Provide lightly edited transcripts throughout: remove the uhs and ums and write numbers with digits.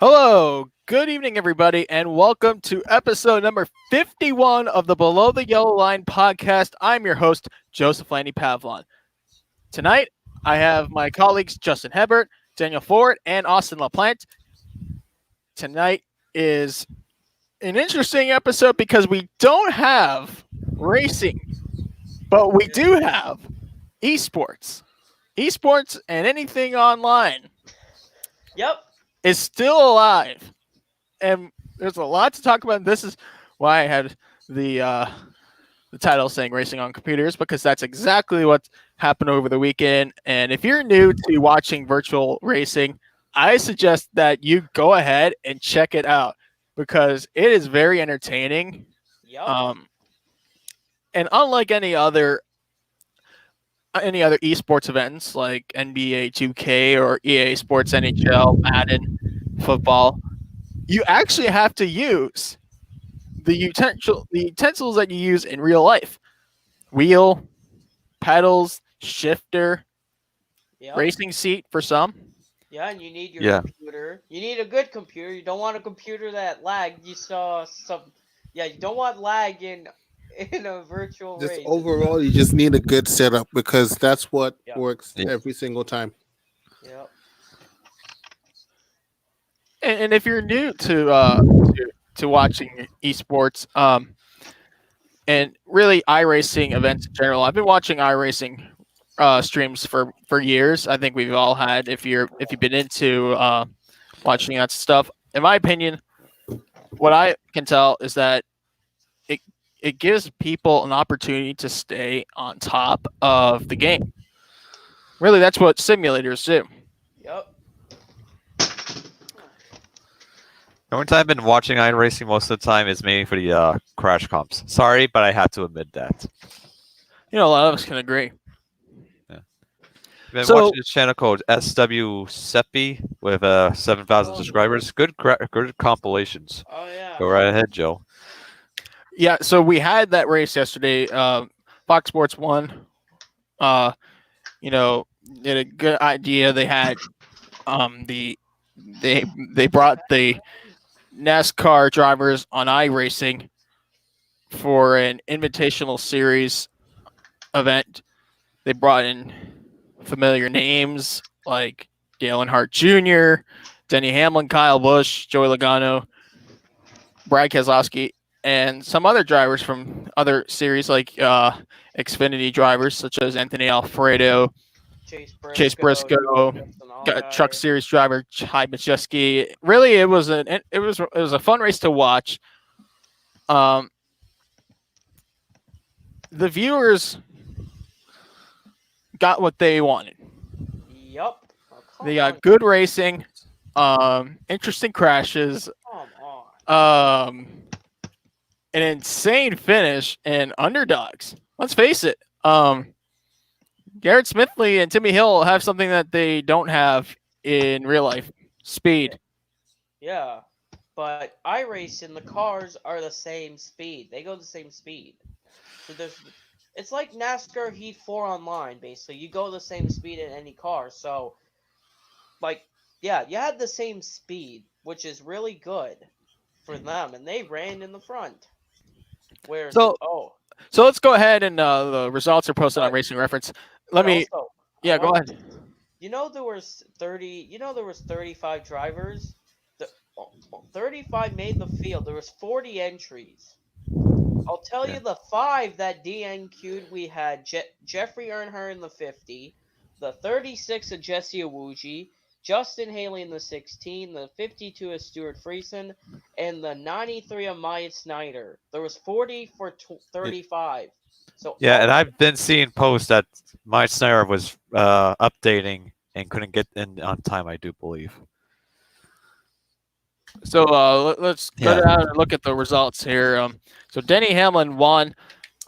Hello, good evening, everybody, and welcome to episode number 51 of the Below the Yellow Line podcast. I'm your host, Joseph Lanny Pavlon. Tonight, I have my colleagues Justin Hebert, Daniel Ford, and Austin LaPlante. Tonight is an interesting episode because we don't have racing, but we do have esports. Esports and anything online Yep. is still alive. And there's a lot to talk about. This is why I had the title saying "Racing on Computers" because that's exactly what happened over the weekend. And if you're new to watching virtual racing, I suggest that you go ahead and check it out because it is very entertaining. Yep. Um, and unlike any other esports events like NBA 2K or EA Sports NHL, Madden, football, you actually have to use the utensils that you use in real life: wheel, pedals, shifter, Yep. racing seat for some. Yeah, and you need your Yeah, computer. You need a good computer. You don't want a computer that lag. You saw some. Yeah, you don't want lag in a virtual Just race. overall, you just need a good setup because that's what Yep. works yeah, every single time. Yep. And if you're new to watching esports, and really iRacing events in general, I've been watching iRacing streams for years. I think we've all had if you've been into watching that stuff. In my opinion, what I can tell is that it it gives people an opportunity to stay on top of the game. Really, that's what simulators do. Yep. the only time I've been watching iRacing most of the time is mainly for the crash comps. Sorry, but I have to admit that. You know, a lot of us can agree. I've been So, watching this channel called SW Seppi with 7,000 Oh, subscribers. Good compilations. oh yeah. Go right ahead, Joe. yeah, so we had that race yesterday. Fox Sports won. Uh, did a good idea. They had the they brought the NASCAR drivers on iRacing for an invitational series event. They brought in familiar names like Dale Earnhardt Jr., Denny Hamlin, Kyle Busch, Joey Logano, Brad Keselowski, and some other drivers from other series like Xfinity drivers such as Anthony Alfredo, Chase Briscoe, Justin got Truck Allgaier. Series driver Ty Majeski. Really, it was a fun race to watch. Um, the viewers got what they wanted. Yep. Oh, come They on. got good racing, interesting crashes, Come on. um, an insane finish, and underdogs. Let's face it. Garrett Smithley and Timmy Hill have something that they don't have in real life: speed. Yeah. But iRacing, the cars are the same speed. They go the same speed. So there's, it's like NASCAR Heat 4 online, basically. You go the same speed in any car. So, like, yeah, you had the same speed, which is really good for them, and they ran in the front. Whereas, So, oh, so let's go ahead and the results are posted on but, Racing Reference. but Let me, also, I yeah, go want ahead. you know there was 30. You know there was 35 drivers. The, 35 made the field. There was 40 entries. I'll tell Yeah. you the five that DNQ'd. We had Jeffrey Earnhardt in the 50, the 36 of Jesse Awuji, Justin Haley in the 16, the 52 of Stuart Friesen, and the 93 of Maya Snyder. There was 40 for 35. So Yeah, and all I've been seeing posts that my Snyder was updating and couldn't get in on time, I do believe. So let's go Yeah. down and look at the results here. So Denny Hamlin won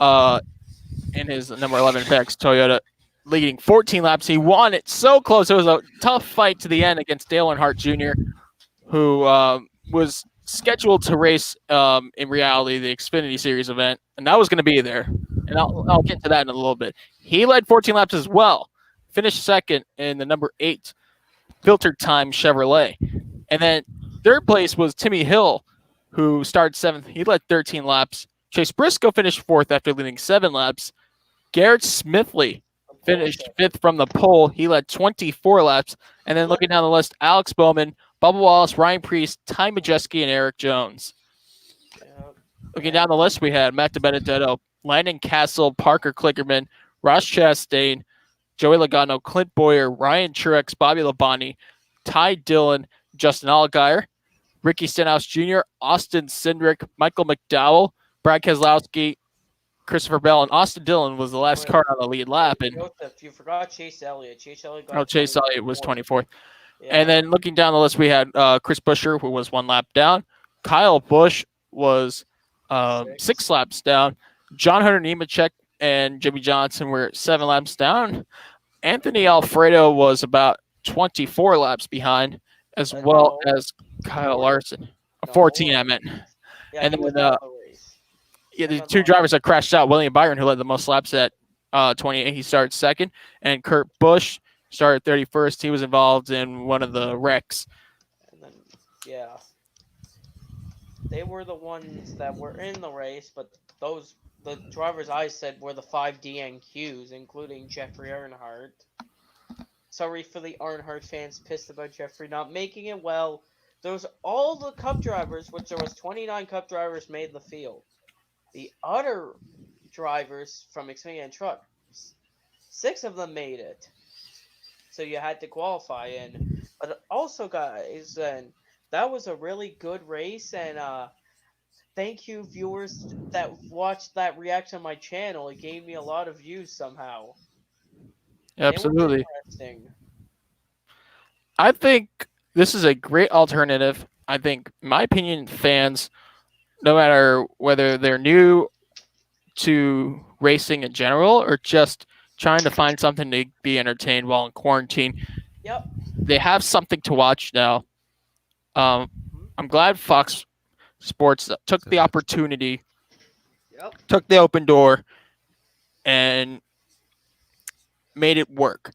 in his number 11 FX Toyota, leading 14 laps. He won it so close. It was a tough fight to the end against Dale Earnhardt Jr., who was scheduled to race in reality the Xfinity Series event, and that was going to be there. And I'll get to that in a little bit. He led 14 laps as well, finished second in the number 8 Filtered Time Chevrolet. And then Third place was Timmy Hill, who started 7th. He led 13 laps. Chase Briscoe finished 4th after leading 7 laps. Garrett Smithley finished 5th from the pole. He led 24 laps. And then looking down the list, Alex Bowman, Bubba Wallace, Ryan Priest, Ty Majeski, and Eric Jones. Looking down the list, we had Matt DiBenedetto, Landon Castle, Parker Klickerman, Ross Chastain, Joey Logano, Clint Boyer, Ryan Truex, Bobby Labonte, Ty Dillon, Justin Allgaier, Ricky Stenhouse Jr., Austin Cindric, Michael McDowell, Brad Keselowski, Christopher Bell, and Austin Dillon was the last car on the lead lap. And Joseph, you forgot Chase Elliott. Chase Elliott Chase Elliott was 24th. Yeah. And then looking down the list, we had Chris Buescher, who was 1 lap down. Kyle Busch was 6 laps down. John Hunter Nemechek and Jimmy Johnson were 7 laps down. Anthony Alfredo was about 24 laps behind, as well as Kyle Larson. 14, I meant. Yeah, and he then was out of the race. Yeah, the 2 drivers that crashed out, William Byron, who led the most laps at 28, he started 2nd, and Kurt Busch started 31st. He was involved in one of the wrecks. And then, yeah. They were the ones that were in the race, but the drivers I said were the 5 DNQs, including Jeffrey Earnhardt. Sorry for the Earnhardt fans pissed about Jeffrey not making it. Well, those all the Cup drivers, which there was 29 Cup drivers, made the field. The other drivers from Xfinity and Truck, 6 of them made it. So you had to qualify in. But also, guys, and that was a really good race, and thank you, viewers that watched that react on my channel. It gave me a lot of views somehow. Absolutely. Interesting. I think this is a great alternative. I think, in my opinion, fans, no matter whether they're new to racing in general or just trying to find something to be entertained while in quarantine, Yep. they have something to watch now. I'm glad Fox Sports took the opportunity, took the open door, and made it work.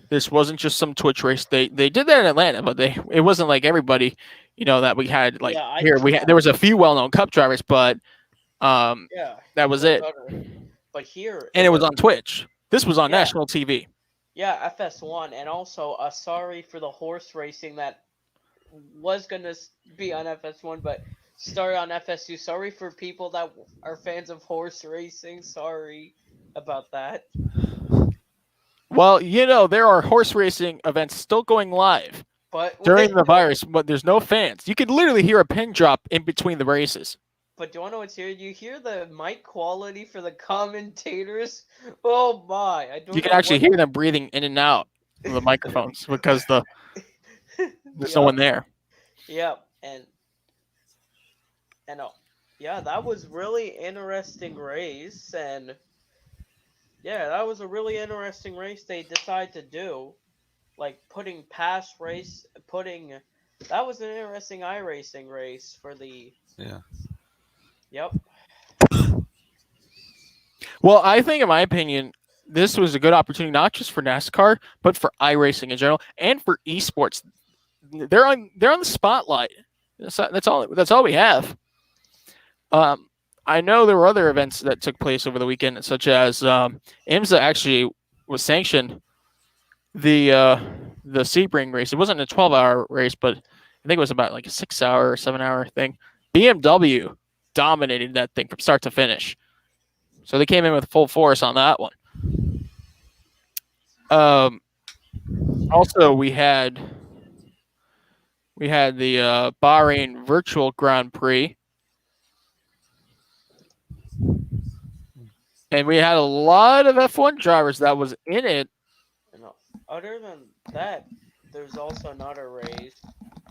This wasn't just some Twitch race. They did that in Atlanta, but it wasn't like everybody, that we had there was a few well-known Cup drivers, but that was it. But here, and it was on Twitch. This was on Yeah. national TV. Yeah, FS1, and also sorry for the horse racing that was gonna be on FS1, but started on FS2. Sorry for people that are fans of horse racing. Sorry about that. Well, there are horse racing events still going live But during the virus, but there's no fans. You could literally hear a pin drop in between the races. But do you want to know what's here? You hear the mic quality for the commentators? Oh my! You can actually hear them breathing in and out of the microphones because there's no one there. Yeah, and yeah, that was really interesting race, and yeah, that was a really interesting race they decided to do, like putting past race, that was an interesting iRacing race for the. Yeah. Yep. Well, I think, in my opinion, this was a good opportunity not just for NASCAR, but for iRacing in general and for esports. They're on the spotlight. That's all we have. I know there were other events that took place over the weekend, such as IMSA actually was sanctioned the Sebring race. It wasn't a 12-hour race, but I think it was about like a 6-hour or 7-hour thing. BMW dominated that thing from start to finish. So they came in with full force on that one. Also, we had the Bahrain Virtual Grand Prix. And we had a lot of F1 drivers that was in it. Other than that, there's also another race,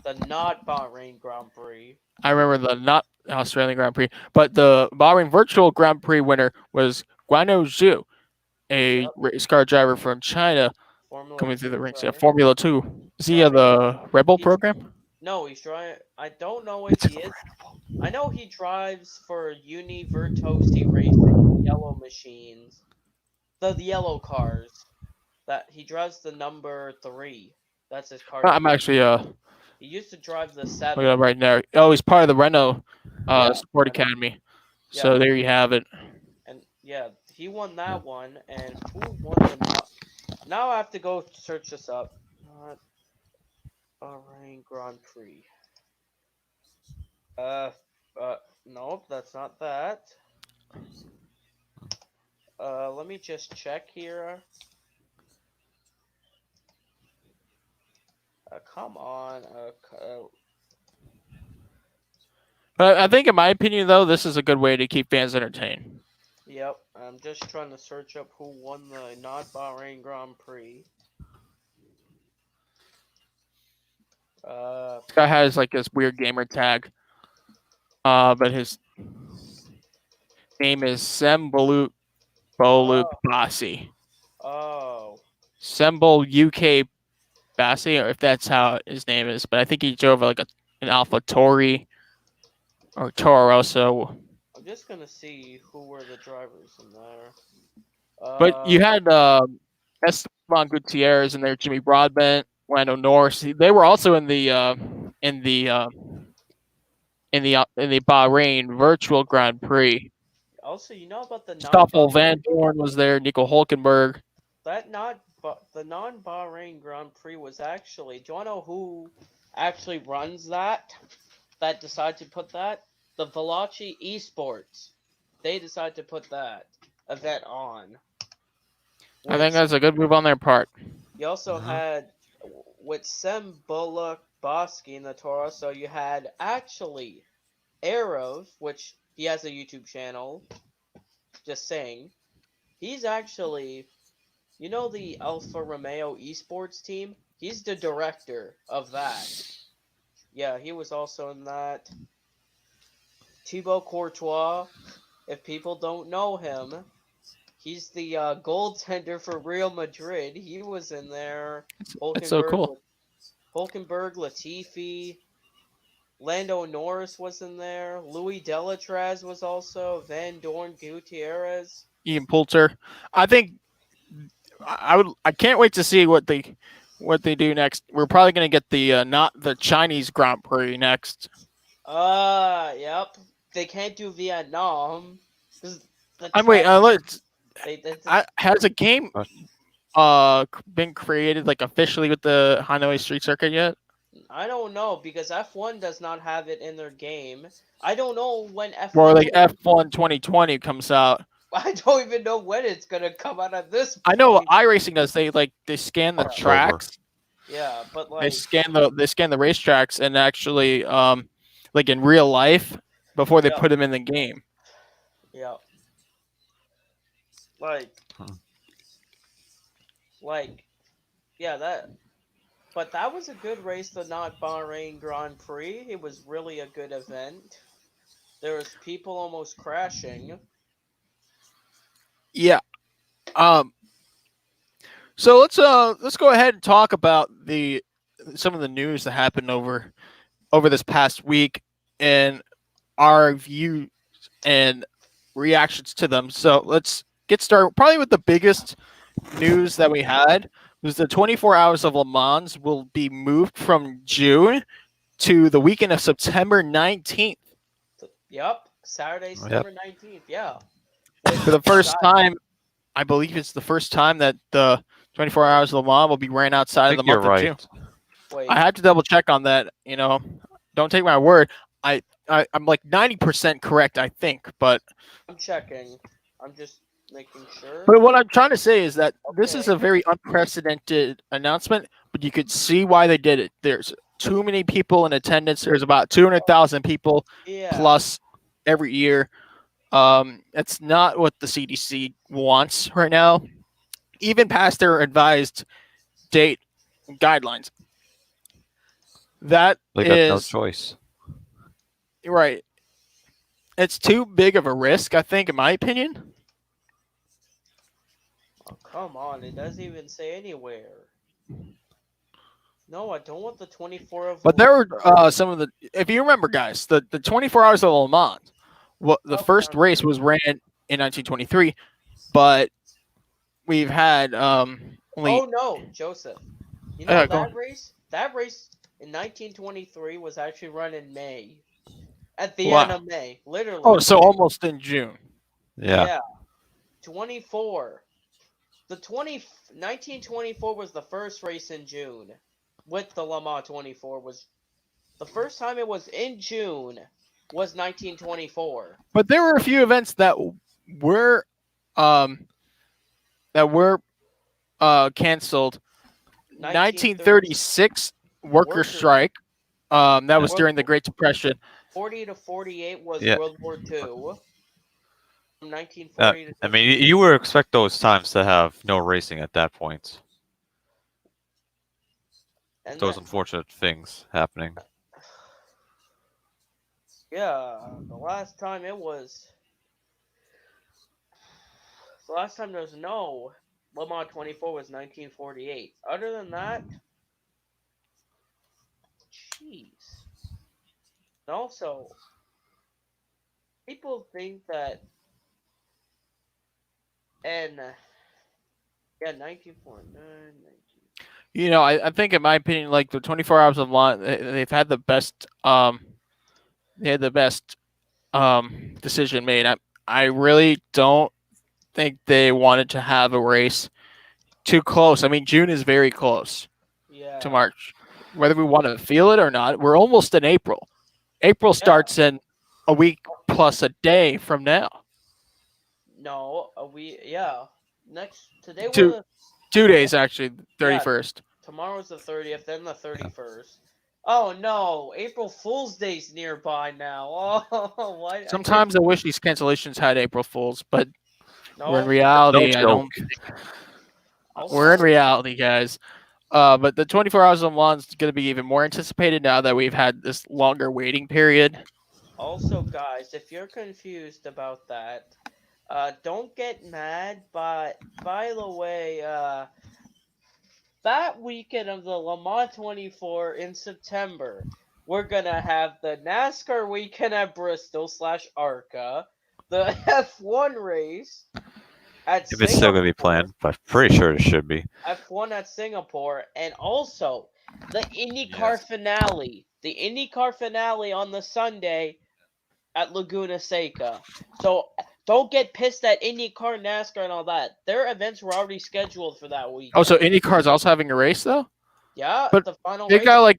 the not Bahrain Grand Prix. I remember the not Australian Grand Prix, but the Bahrain Virtual Grand Prix winner was Guanyu Zhou, a race car driver from China, coming through the ranks. Yeah, Formula 2. Is he the Red Bull program? No, he's driving. I don't know if he is. I know he drives for Univertosi Racing, yellow machines, the yellow cars. That he drives the number 3. That's his car. I'm actually He used to drive the Look 7. at him right there. Oh, he's part of the Renault Yeah, Sport Renault. Academy. So Yeah. there you have it. And yeah, he won that one. And who won the not? Now I have to go search this up. Not Bahrain Grand Prix. Nope, that's not that. Let me just check here. Come on. But I think, in my opinion, though, this is a good way to keep fans entertained. Yep, I'm just trying to search up who won the not Bahrain Grand Prix. This guy has like this weird gamer tag, but his name is Semboluk Bassi. Oh. Sembol UK Bassi, or if that's how his name is. But I think he drove like an Alpha Tori or Toro Rosso. I'm just gonna see who were the drivers in there. But you had Esteban Gutierrez in there, Jimmy Broadbent, Lando Norris. They were also in the Bahrain Virtual Grand Prix. Also, you know about the Stoffel Van Dorn was there. Nico Hulkenberg. the non-Bahrain Grand Prix was actually. Do you want to know who actually runs that? That decided to put that? The Veloci Esports. They decided to put that event on. I think that's a good move on their part. You also had with Sembola Bosky in the Torah, so you had actually Arov, which he has a YouTube channel. Just saying. He's actually, you know, the Alfa Romeo esports team? He's the director of that. Yeah, he was also in that. Thibaut Courtois, if people don't know him, he's the goaltender for Real Madrid. He was in there. That's so cool. Hulkenberg, Latifi, Lando Norris was in there. Louis Delatraz was also. Van Dorn, Gutierrez. Ian Poulter. I think I can't wait to see what they do next. We're probably gonna get the not the Chinese Grand Prix next. Yep. They can't do Vietnam. Let's. Has a game been created like officially with the Hanoi Street Circuit yet? I don't know because F1 does not have it in their game. I don't know when F1 Or like F1 2020 comes out. I don't even know when it's gonna come out at this point. I know iRacing does. They scan the tracks. Yeah, but like they scan the racetracks and actually like in real life before they put them in the game. Yeah. But that was a good race, the not Bahrain Grand Prix. It was really a good event. There was people almost crashing. Yeah. So let's go ahead and talk about some of the news that happened over this past week and our view and reactions to them. So let's get started. Probably with the biggest news that we had was the 24 Hours of Le Mans will be moved from June to the weekend of September 19th. Yep, Saturday, September 19th. Yeah. For the first time, I believe it's the first time that the 24 Hours of Le Mans will be ran outside of the month of June. Wait. I have to double check on that. Don't take my word. I'm like 90% correct, I think, but I'm checking. I'm just making sure. But what I'm trying to say is that this is a very unprecedented announcement, but you could see why they did it. There's too many people in attendance. There's about 200,000 people plus every year. That's not what the CDC wants right now, even past their advised date guidelines. That they got no choice. Right. It's too big of a risk, I think, in my opinion. Oh, come on. It doesn't even say anywhere. No, I don't want the 24 of. But there were some of the. If you remember, guys, the 24 Hours of Le Mans. The first race was ran in 1923, but we've had only. Oh no, Joseph! You know that race? That race in 1923 was actually run in May. At the Wow. end of May, literally. Oh, so almost in June. Yeah. 24. 1924 was the first race in June. With the Le Mans 24 was the first time it was in June was 1924. But there were a few events that were canceled. 1936 worker strike. That was during the Great Depression. 40 to 48 was Yeah. World War II. From 1940 to I mean, you would expect those times to have no racing at that point. and Those that- unfortunate things happening. yeah, the last time there was no Le Mans 24 was 1948. Other than that, jeez. And also, people think that, and 1949, You know, I think in my opinion, like the 24 hours of launch, they've had the best decision made. I really don't think they wanted to have a race too close. I mean, June is very close yeah. to March. Whether we want to feel it or not, we're almost in April. April starts in a week plus a day from now. No, today Two- was 2 days actually, 31st. tomorrow's the 30th, then the 31st. Oh no, April Fool's Day's nearby now. Oh, why? Sometimes I wish these cancellations had April Fools, but No, we're in reality. No I don't. We're in reality, guys. But the 24 hours of Le Mans is going to be even more anticipated now that we've had this longer waiting period. Also, guys, if you're confused about that, don't get mad. But by the way, that weekend of the Le Mans 24 in September, we're gonna have the NASCAR weekend at Bristol / ARCA, the F1 race at If it's still going to be Singapore, planned, but I'm pretty sure it should be. F1 at Singapore, and also the IndyCar finale. The IndyCar finale on the Sunday at Laguna Seca. So don't get pissed at IndyCar, NASCAR, and all that. Their events were already scheduled for that week. Oh, so IndyCar's also having a race though? Yeah, but the final They race. got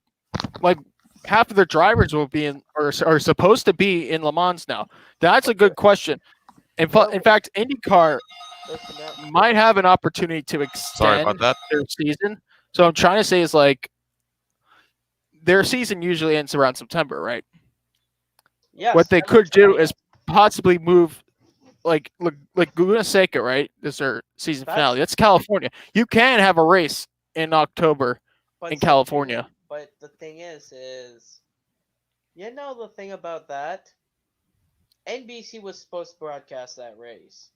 like half of their drivers will be in or are supposed to be in Le Mans now. That's a good question. In fact, IndyCar Listen up. might have an opportunity to Sorry about extend that. their season. So I'm trying to say is like their season usually ends around September, right? Yes, What they September could do 20th. is possibly move like Laguna Seca, right? This is their season That's- finale. That's California. You can have a race in October But in the California. thing- But the thing is, you know the thing about that? NBC was supposed to broadcast that race.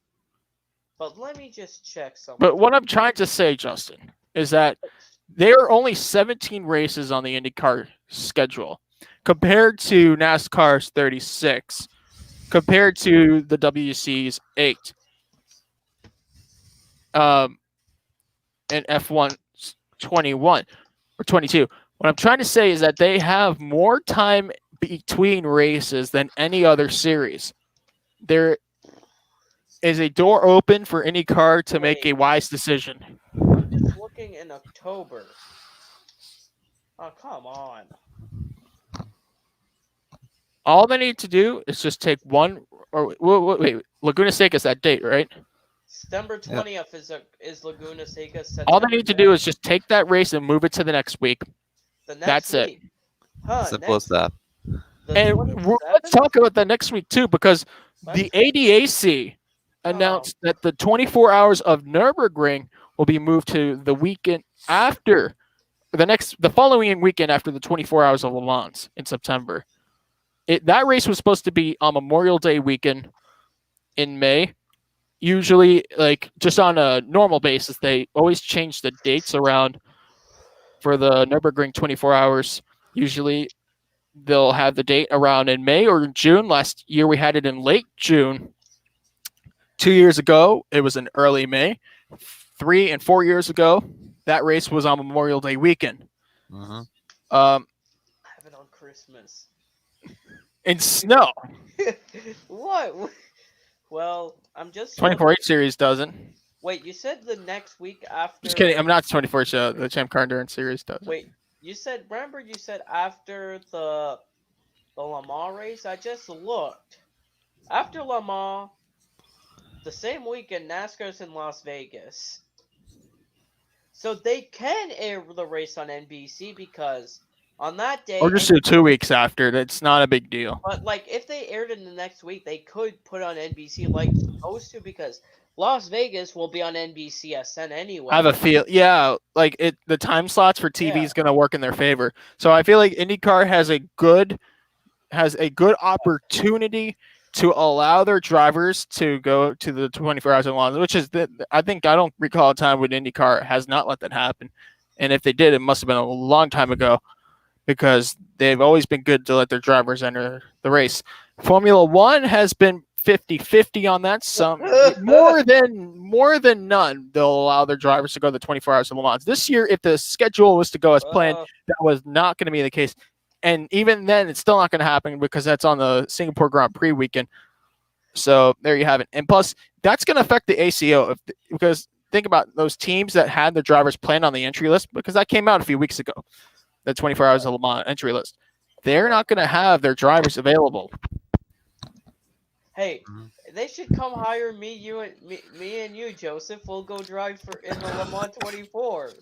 But let me just check something. But what I'm trying to say, Justin, is that there are only 17 races on the IndyCar schedule compared to NASCAR's 36, compared to the WC's 8, and F1's 21 or 22. What I'm trying to say is that they have more time between races than any other series. There is a door open for IndyCar to make a wise decision. I'm just looking in October. Oh, come on. All they need to do is just take one. Or wait, Laguna Seca is that date, right? September 20th is Laguna Seca. All they need to do is just take that race and move it to the next week. the next that's it. week. Huh, Simple as that. the And 27th? let's talk about that next week too, because the Let's- ADAC announced that the 24 hours of Nürburgring will be moved to the weekend after the following weekend after the 24 hours of Le Mans in September. That race was supposed to be on Memorial Day weekend in May. Usually, like just on a normal basis, they always change the dates around for the Nürburgring 24 hours. Usually, they'll have the date around in May or June. Last year, we had it in late June. 2 years ago, it was in early May. 3 and 4 years ago, that race was on Memorial Day weekend. Mhm. Christmas. In snow. What? Well, I'm just 24H series doesn't. Wait, you said the next week after. Just kidding. I'm not 24 show. The Champ Car Endurance series doesn't. Wait, you said. Remember, you said after the Le Mans race. I just looked. After Le Mans, the same weekend NASCAR's in Las Vegas, so they can air the race on NBC because on that day. Or just do 2 weeks after. That's not a big deal. But like, if they aired it in the next week, they could put on NBC like supposed to because Las Vegas will be on NBCSN anyway. I have a feel. Yeah, like the time slots for TV Yeah. is going to work in their favor. So I feel like IndyCar has a good opportunity to allow their drivers to go to the 24 hours of Le Mans, which is I don't recall a time when IndyCar has not let that happen. And if they did, it must have been a long time ago because they've always been good to let their drivers enter the race. Formula One has been 50-50 on that. Some more than none, they'll allow their drivers to go the 24 hours of Le Mans. This year, if the schedule was to go as planned, that was not going to be the case. And even then, it's still not going to happen because that's on the Singapore Grand Prix weekend. So there you have it. And plus, that's going to affect the ACO because think about those teams that had their drivers planned on the entry list because that came out a few weeks ago, the 24 hours of Le Mans entry list. They're not going to have their drivers available. Hey, they should come hire me and you, Joseph. We'll go drive in the Le Mans 24.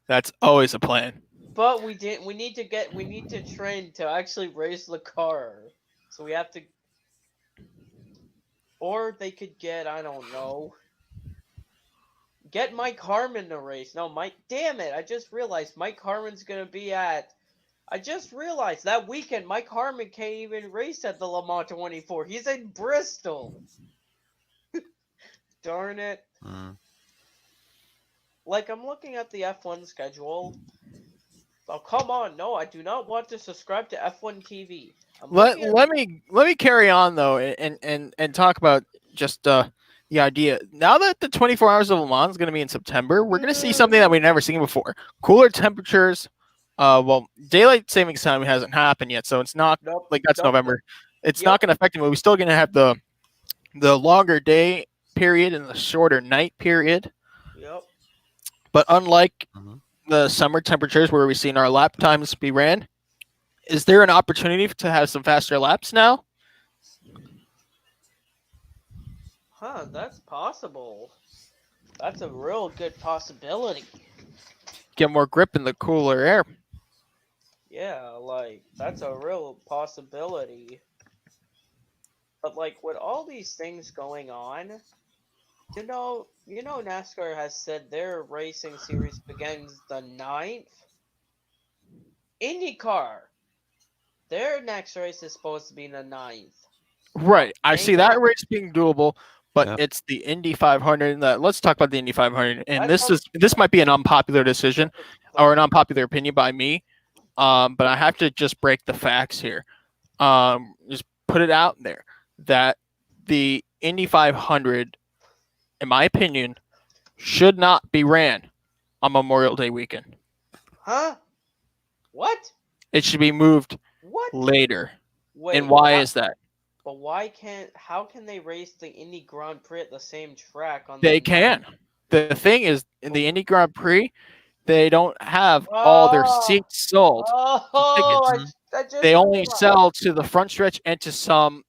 That's always a plan. But we need to train to actually race the car. So we have to, or they could get, I don't know, get Mike Harmon to race. No, damn it, I just realized Mike Harmon's going to be I just realized that weekend Mike Harmon can't even race at the Le Mans 24. He's in Bristol. Darn it. Like, I'm looking at the F1 schedule. Oh, come on. No, I do not want to subscribe to F1 TV. Let me carry on though and talk about just the idea. Now that the 24 hours of Le Mans is going to be in September, we're going to see something that we've never seen before. Cooler temperatures. Well, daylight savings time hasn't happened yet, so it's not that's November. It's not going to affect it, but we're still going to have the longer day period and the shorter night period. Yep. But unlike the summer temperatures where we've seen our lap times be ran, is there an opportunity to have some faster laps now? Huh, that's possible. That's a real good possibility. Get more grip in the cooler air. Yeah, like, that's a real possibility. But, like, with all these things going on, you know, NASCAR has said their racing series begins the 9th. IndyCar, their next race is supposed to be the 9th. Right. I see that race being doable, but Yep. it's the Indy 500. Let's talk about the Indy 500. And this might be an unpopular decision or an unpopular opinion by me, but I have to just break the facts here. Just put it out there that the Indy 500, in my opinion, should not be ran on Memorial Day weekend. Huh? What? It should be moved What? later. Wait, And why is that? But how can they race the Indy Grand Prix at the same track on They can. The thing is, in the Indy Grand Prix, they don't have all their seats sold. Oh, I just They only realized. sell to the front stretch and to some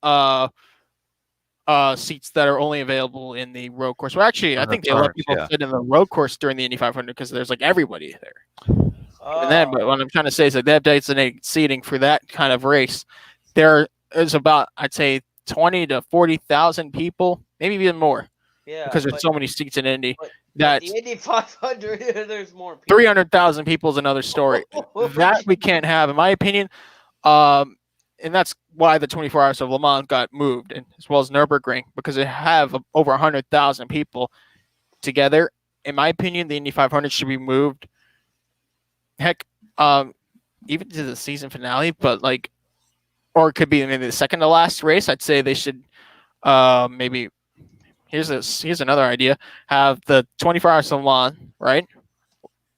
seats that are only available in the road course. Well, actually, I think they let people sit in the road course during the Indy 500 because there's like everybody there. And then, but what I'm trying to say is that they have designated seating for that kind of race. There is about, I'd say, 20 to 40,000 people, maybe even more, because there's so many seats in Indy. That the Indy 500, there's more people. 300,000 people is another story. That we can't have, in my opinion. And that's why the 24 hours of Le Mans got moved, and as well as Nürburgring, because they have over 100,000 people together. In my opinion, the Indy 500 should be moved. Heck, even to the season finale, but like, or it could be maybe the second to last race. I'd say they should maybe. Here's another idea: have the 24 hours of Le Mans, right?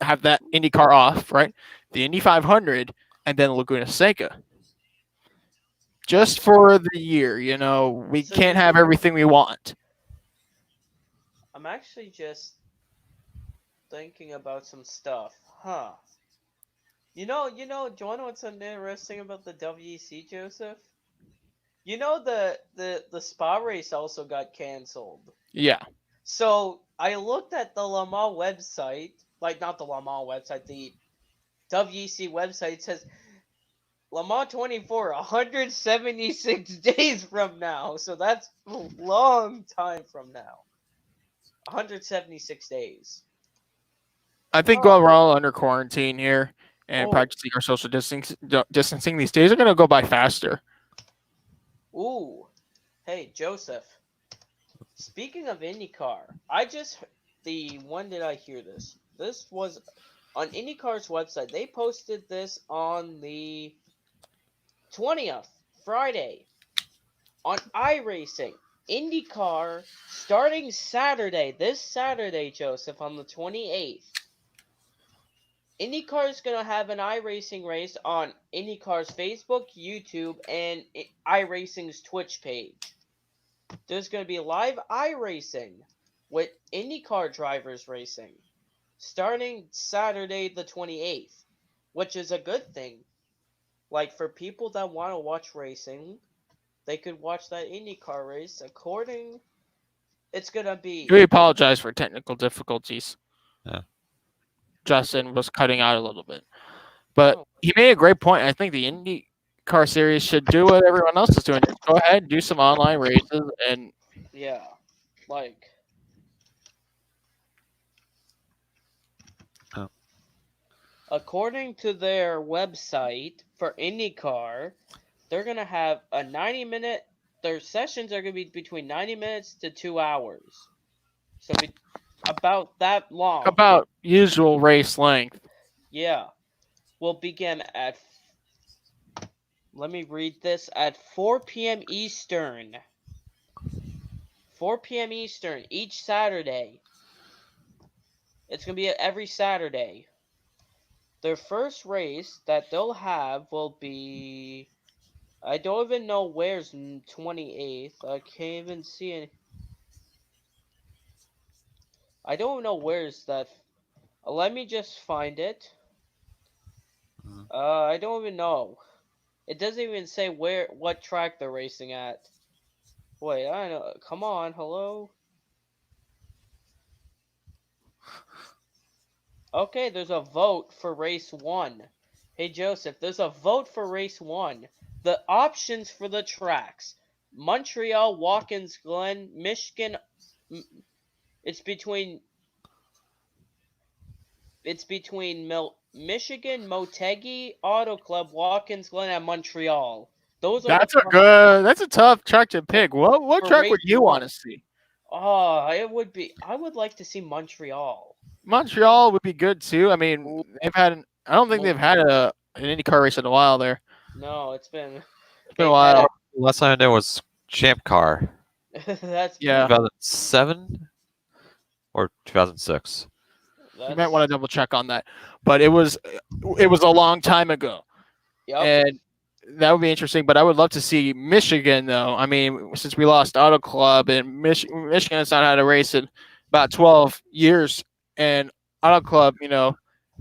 have that IndyCar off, right? The Indy 500, and then Laguna Seca. Just for the year, we So can't you- have everything we want. I'm actually just thinking about some stuff. Huh. Do you want to know what's interesting about the WEC, Joseph? The spa race also got canceled. Yeah. So I looked at the Le Mans website, like not the Le Mans website, the WEC website. It says Le Mans 24, 176 days from now. So that's a long time from now. 176 days. I think Huh. while we're all under quarantine here and Oh. practicing our social distancing, these days are going to go by faster. Ooh. Hey, Joseph. Speaking of IndyCar, when did I hear this? This was on IndyCar's website. They posted this on the 20th, Friday, on iRacing. IndyCar starting this Saturday, Joseph, on the 28th. IndyCar is going to have an iRacing race on IndyCar's Facebook, YouTube, and iRacing's Twitch page. There's going to be live iRacing with IndyCar drivers racing starting Saturday the 28th, which is a good thing. Like, for people that want to watch racing, they could watch that IndyCar race. It's going to be... We apologize for technical difficulties. Yeah. Justin was cutting out a little bit. But Oh. he made a great point. I think the IndyCar series should do what everyone else is doing. Just go ahead, do some online races, and Yeah, like... Oh. According to their website for IndyCar, they're going to have a 90-minute... Their sessions are going to be between 90 minutes to 2 hours. So about that long. about usual race length. Yeah. Will begin at... Let me read this. At 4 p.m. Eastern. 4 p.m. Eastern each Saturday. It's going to be every Saturday. Their first race that they'll have will be... I don't even know where's 28th. I can't even see it. I don't know where's that. Let me just find it. I don't even know. It doesn't even say what track they're racing at. Wait, I know. Come on, hello? Okay, there's a vote for race 1. Hey, Joseph, there's a vote for race 1. The options for the tracks: Montreal, Watkins Glen, Michigan. It's between Michigan, Motegi Auto Club, Watkins Glen, and Montreal. Those are That's a tough track to pick. What For track would race you one. want to see? Oh, I would like to see Montreal. Montreal would be good too. I mean, I don't think they've had an IndyCar race in a while there. No, it's been It's been a they've while. Last time there was Champ Car, That's Yeah. 2007 or 2006. You might want to double check on that. But it was a long time ago. Yep. And that would be interesting. But I would love to see Michigan, though. I mean, since we lost Auto Club and Michigan has not had a race in about 12 years, and Auto Club,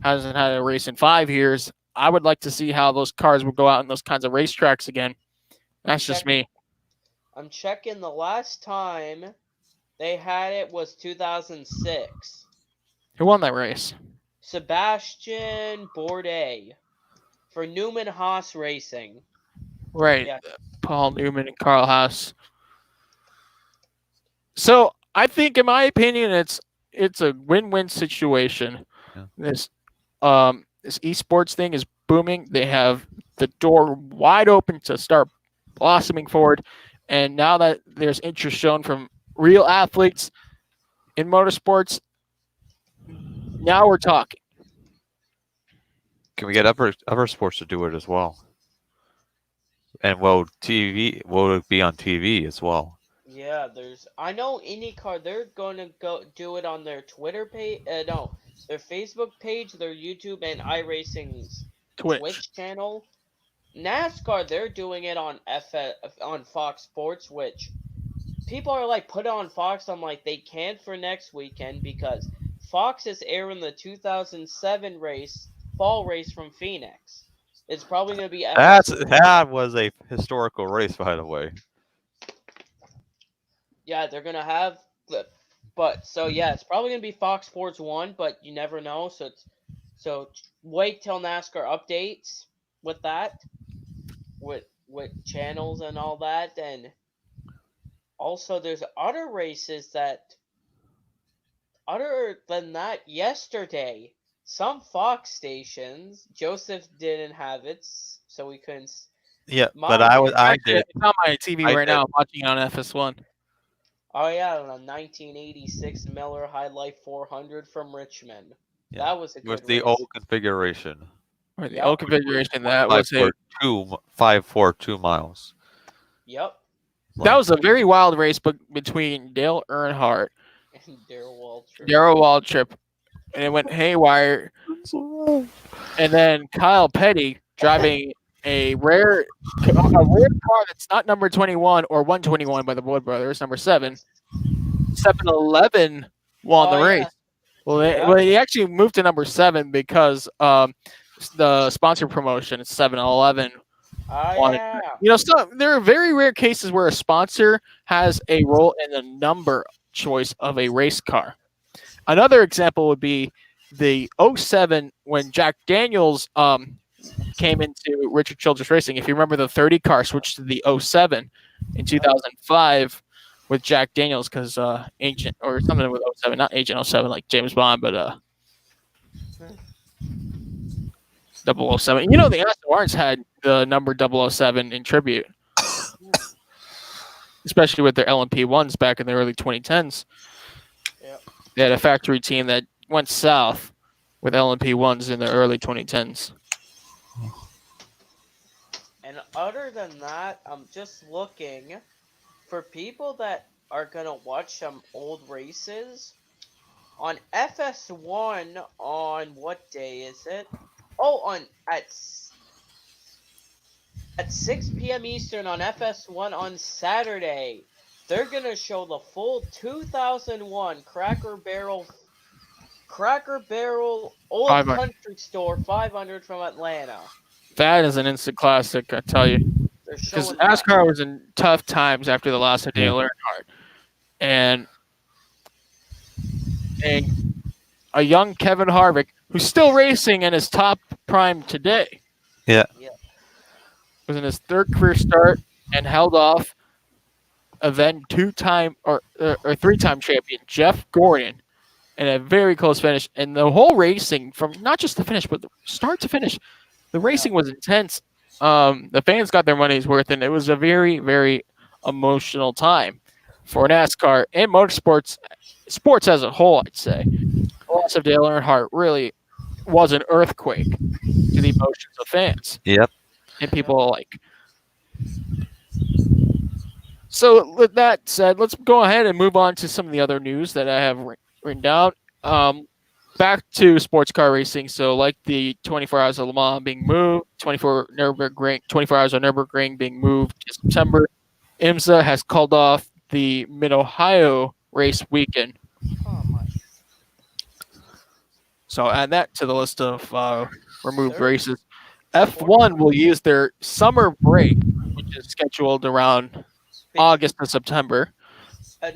hasn't had a race in 5 years. I would like to see how those cars would go out in those kinds of racetracks again. That's just me. I'm checking the last time they had it was 2006. Who won that race? Sebastian Bourdais for Newman Haas Racing. Right. Yeah. Paul Newman and Carl Haas. So I think, in my opinion, it's a win-win situation. Yeah. This esports thing is booming. They have the door wide open to start blossoming forward. And now that there's interest shown from real athletes in motorsports, now we're talking. Can we get other sports to do it as well? And will it be on TV as well? Yeah, I know IndyCar, they're going to go do it on their Twitter page. No, their Facebook page, their YouTube, and iRacing's Twitch. Twitch channel. NASCAR, they're doing it on on Fox Sports, which people are like, put it on Fox. I'm like, they can't for next weekend because Fox is airing the 2007 fall race from Phoenix. It's probably going to be That was a historical race, by the way. Yeah, they're going to have but so yeah, it's probably going to be Fox Sports 1, but you never know. So wait till NASCAR updates with that, with channels and all that. And also there's other races that other than that, yesterday some Fox stations, Joseph didn't have it, so we couldn't. Yeah, Mine but I Actually, did. it's on my TV I right did. now. I'm watching it on FS1. Oh yeah, on a 1986 Miller High Life 400 from Richmond. Yeah, That was a good with the race. old configuration. Or the Yep. old configuration that was a 542 miles. Yep, that was a very wild race, but between Dale Earnhardt, and Darrell Waltrip. Darrell Waltrip, and it went haywire. And then Kyle Petty driving a rare car that's not number 21 or 121 by the Wood Brothers, number 7. 7-Eleven won the Oh, race. yeah. Well, they actually moved to number 7 because the sponsor promotion is 7-Eleven. Oh yeah. You know, there are very rare cases where a sponsor has a role in the number choice of a race car. Another example would be the 07 when Jack Daniels came into Richard Childress Racing. If you remember, the 30 car switched to the 07 in 2005 with Jack Daniels because Agent or something with 07, not Agent 07 like James Bond, but 007. You know, the Aston Martins had the number 007 in tribute, especially with their LMP ones back in the early 2010s. Yep. They had a factory team that went south with LMP ones in the early 2010s. And other than that, I'm just looking for people that are gonna watch some old races on FS1 on what day is it? Oh, at 6 p.m. Eastern on FS1 on Saturday. They're gonna show the full 2001 Cracker Barrel Old 500. Country Store 500 from Atlanta. That is an instant classic, I tell you. They're Because showing that. NASCAR was in tough times after the loss of Dale Earnhardt. And a young Kevin Harvick, who's still racing in his top prime today. Yeah. Was in his third career start and held off a then two-time or three-time champion Jeff Gordon in a very close finish. And the whole racing, from not just the finish, but the start to finish, the racing was intense. The fans got their money's worth, and it was a very, very emotional time for NASCAR and motorsports, sports as a whole, I'd say. The loss of Dale Earnhardt really was an earthquake to the emotions of fans. Yep. And people like. So with that said, let's go ahead and move on to some of the other news that I have written down. Back to sports car racing. So like the 24 Hours of Le Mans being moved, 24 Hours of Nürburgring being moved to September. IMSA has called off the Mid-Ohio race weekend. Oh my. So add that to the list of removed races. F1 will use their summer break, which is scheduled around August to September.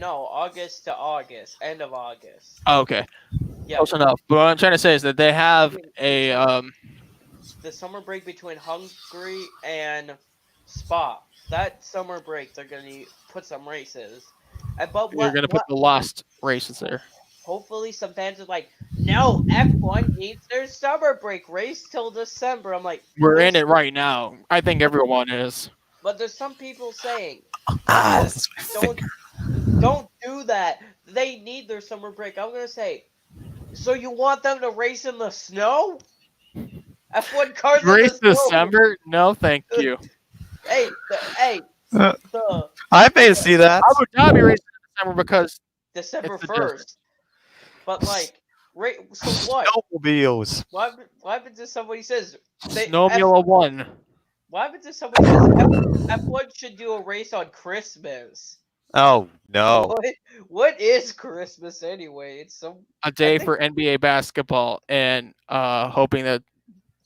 No, August to August, end of August. Oh, okay, Yeah, close enough. But what I'm trying to say is that they have a the summer break between Hungary and Spa. That summer break, they're gonna put some races. But they're going to put the last races there. hopefully some fans are like, no, F1 needs their summer break. Race till December. I'm like, We're in it right now. I think everyone is. but there's some people saying, That's my don't finger. don't do that. They need their summer break. I'm gonna say, so you want them to race in the snow? F1 cars Race in the snow. December? No, thank you. Hey, the I may see that. Abu Dhabi race in December because December It's the 1st. But like So what? Snowmobiles. What happens if somebody says Snowmobile 1. What happens if somebody says F1 should do a race on Christmas? Oh no. What is Christmas anyway? It's some A day think- for NBA basketball and hoping that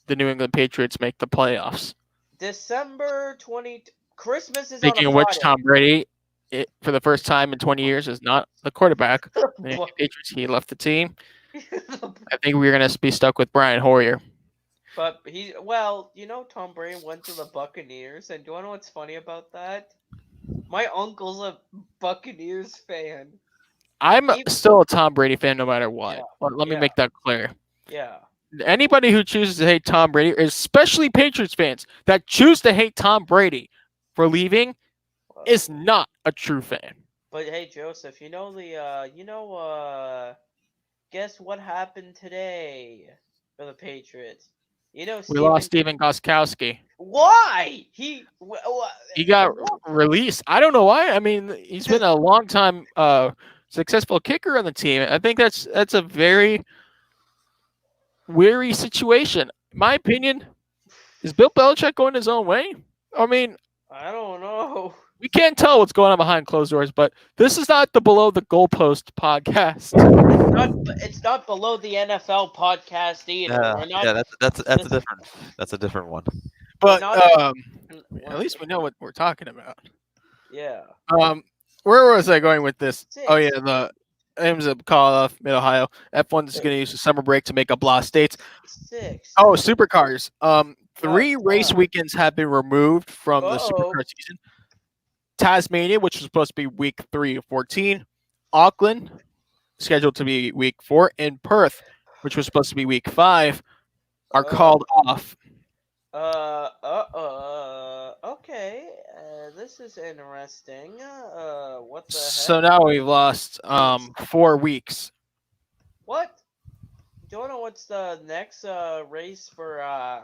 the New England Patriots make the playoffs. December 20. Christmas is Speaking on of a which, Friday. Tom Brady, for the first time in 20 years, is not the quarterback. The New England Patriots, he left the team. I think we're going to be stuck with Brian Hoyer. But Tom Brady went to the Buccaneers, and do you want to know what's funny about that? My uncle's a Buccaneers fan. I'm still a Tom Brady fan no matter what. Yeah, Let me yeah. make that clear. Yeah. Anybody who chooses to hate Tom Brady, especially Patriots fans that choose to hate Tom Brady for leaving, is not a true fan. But hey, Joseph, guess what happened today for the Patriots? We lost Steven Gostkowski. Why? He got released. I don't know why. I mean, he's been a long time successful kicker on the team. I think that's a very weary situation. In my opinion, is Bill Belichick going his own way? I mean, I don't know. We can't tell what's going on behind closed doors, but this is not the Below the Goalpost podcast. It's not below the NFL podcast either. That's a different one. But not- at least we know what we're talking about. Yeah. Where was I going with this? Six. Oh yeah, the Ames of Call Mid Ohio. F1 is going to use the summer break to make up lost states. 6. Oh, supercars. 3 race wow. weekends have been removed from the Uh-oh. supercar season. Tasmania, which was supposed to be week 3 of 14. Auckland, scheduled to be week 4. And Perth, which was supposed to be week 5, are called off. Okay. This is interesting. What the heck? So now we've lost 4 weeks. What? Do you know what's the next race for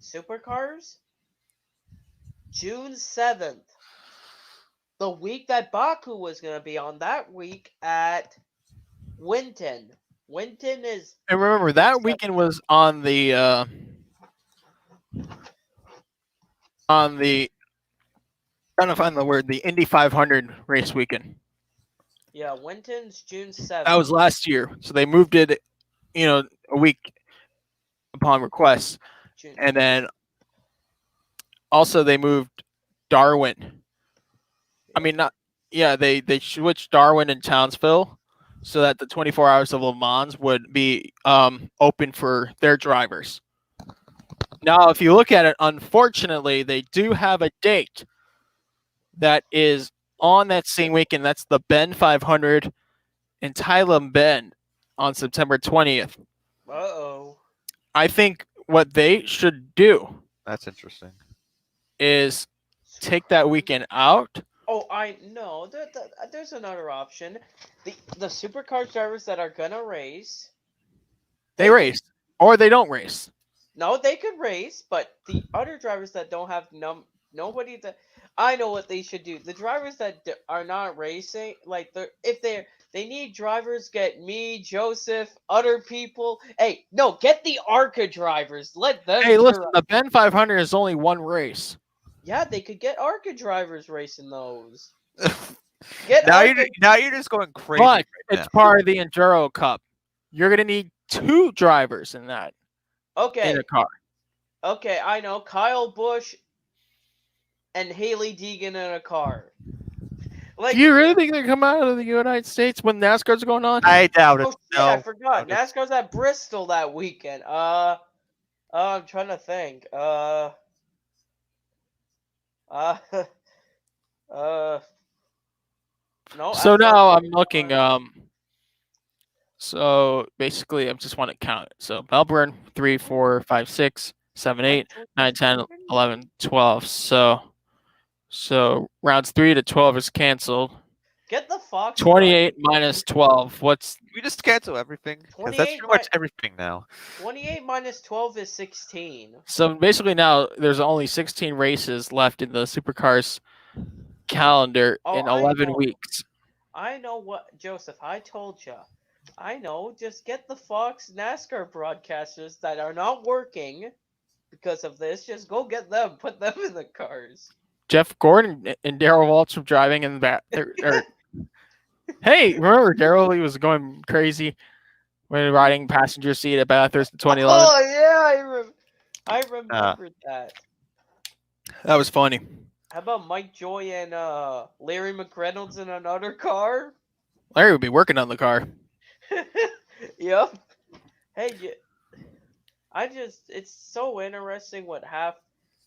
supercars? June 7th. The week that Baku was going to be on, that week at Winton. Winton is... And remember, that weekend was on the trying to find the word, the Indy 500 race weekend. Yeah, Winton's June 7th. That was last year. So they moved it, a week upon request. June. And then also they moved Darwin. I mean, they switched Darwin and Townsville so that the 24 hours of Le Mans would be open for their drivers. Now, if you look at it, unfortunately, they do have a date that is on that same weekend. That's the Bend 500 in Thailand Bend on September 20th. Uh-oh. I think what they should do That's interesting. is take that weekend out. Oh, I know. There's another option. The supercar drivers that are gonna race. They race, or they don't race. No, they could race, but the other drivers that don't have nobody that I know what they should do. The drivers that are not racing, like they need drivers, get me, Joseph, other people. Hey, no, get the ARCA drivers. Let them. Hey, listen, the Bend 500 is only one race. Yeah, they could get ARCA drivers racing those. Now you're just going crazy. But right it's now. part of the Enduro Cup. You're going to need 2 drivers in that Okay, in a car. okay, I know. Kyle Busch and Haley Deegan in a car. Like, Do you really think they come out of the United States when NASCAR's going on? I doubt it. oh shit, I No. forgot. Okay. NASCAR's at Bristol that weekend. I'm trying to think. No. So now I'm looking. So basically, I just want to count it. So Melbourne 3, 4, 5, 6, 7, 8, 9, 10, 11, 12. So rounds 3 to 12 is canceled. Get the Fox. 28 minus 12. What's We just cancel everything because that's 28 pretty much everything now. 28 minus 12 is 16. so basically now there's only 16 races left in the supercars calendar Oh, in I 11 know. weeks. I know what, Joseph. I told you. I know. Just get the Fox NASCAR broadcasters that are not working because of this. Just go get them. Put them in the cars. Jeff Gordon and Daryl Walsh were driving in the back. Hey, remember Daryl? He was going crazy when riding passenger seat at Bathurst in 2011. Oh yeah, I remembered that. That was funny. How about Mike Joy and Larry McReynolds in another car? Larry would be working on the car. Yep. Hey, it's so interesting what half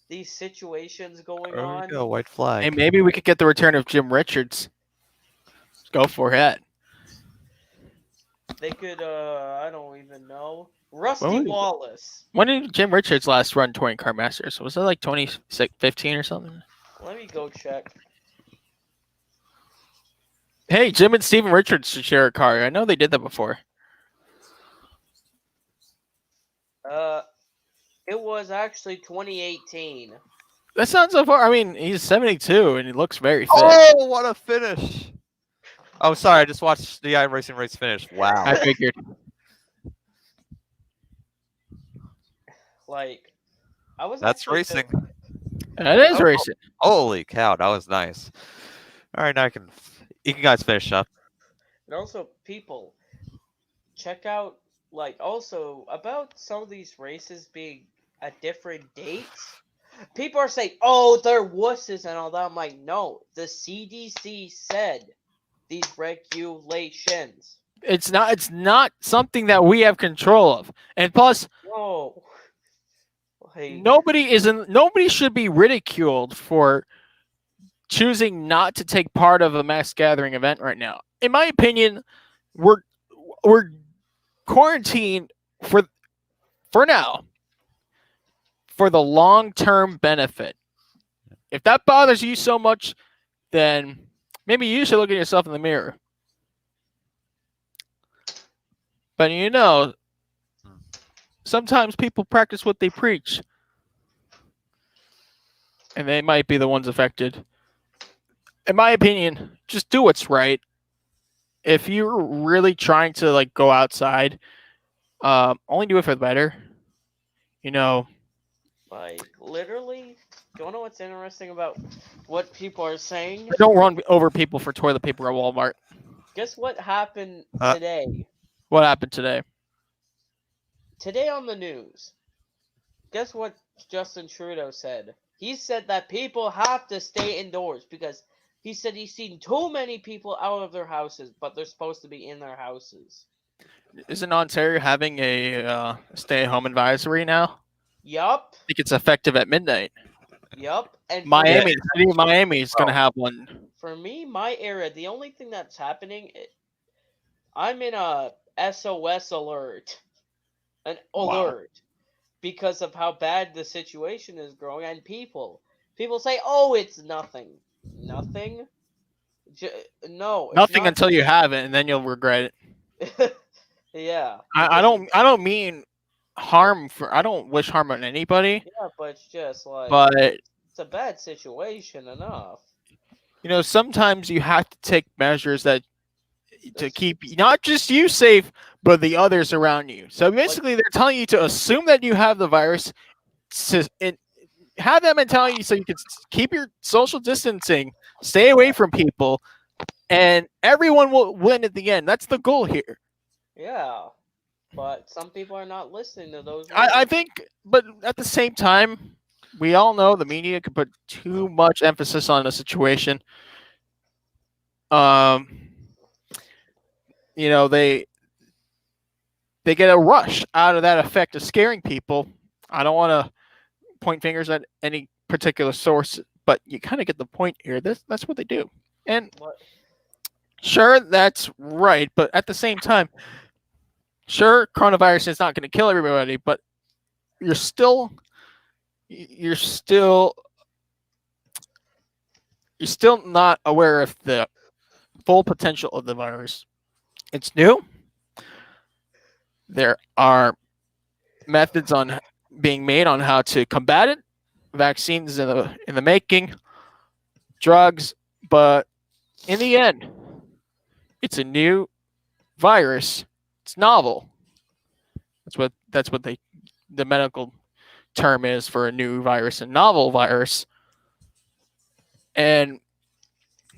these situations going There we on. go, white flag. Hey, maybe we could get the return of Jim Richards. Let's go for it. They could, I don't even know. Rusty When we- Wallace. When did Jim Richards last run Touring Car Masters? Was it like 2015 or something? Let me go check. Hey, Jim and Steven Richards should share a car. I know they did that before. It was actually 2018. That's not so far. I mean, he's 72 and he looks very fit. Oh, what a finish! Oh, sorry, I just watched the iRacing race finish. Wow. I figured. Like, I was. That's actually racing. That is Oh. racing. Holy cow, that was nice. All right, now you can guys finish up. And also, people, check out, like, also about some of these races being at different dates. People are saying, oh, they're wusses and all that. I'm like, no, the CDC said these regulations. It's not something that we have control of. And plus, No. Like, nobody should be ridiculed for choosing not to take part of a mass gathering event right now. In my opinion, we're quarantined for now for the long-term benefit. If that bothers you so much, then maybe you should look at yourself in the mirror. But sometimes people practice what they preach. And they might be the ones affected. In my opinion, just do what's right. If you're really trying to like go outside, only do it for the better. like, literally, do you know what's interesting about what people are saying? Don't run over people for toilet paper at Walmart. Guess what happened Huh? today? What happened today? Today on the news, guess what Justin Trudeau said? He said that people have to stay indoors because he said he's seen too many people out of their houses, but they're supposed to be in their houses. Isn't Ontario having a stay-at-home advisory now? Yup, I think it's effective at midnight. yup. And Miami, the city of Miami is going to have one. for me, my area, the only thing that's happening, I'm in a SOS alert. An Wow. alert. Because of how bad the situation is growing, and people say, "Oh, it's nothing, nothing." No, it's Nothing not. until you have it, and then you'll regret it. Yeah, I don't mean harm for. I don't wish harm on anybody, yeah, but it's just like but it's a bad situation enough. sometimes you have to take measures to keep not just you safe, but the others around you. So basically, they're telling you to assume that you have the virus, have that mentality so you can keep your social distancing, stay away from people, and everyone will win at the end. That's the goal here. Yeah, but some people are not listening to those. I rules. think, but at the same time, we all know the media can put too much emphasis on a situation. They get a rush out of that effect of scaring people. I don't want to point fingers at any particular source, but you kind of get the point here. That's what they do. And What? sure, that's right, but at the same time, sure, coronavirus is not going to kill everybody, but you're still not aware of the full potential of the virus. It's new. There are methods on being made on how to combat it. Vaccines in the making, drugs, but in the end, it's a new virus It's novel. That's what the medical term is for a new virus, a novel virus. And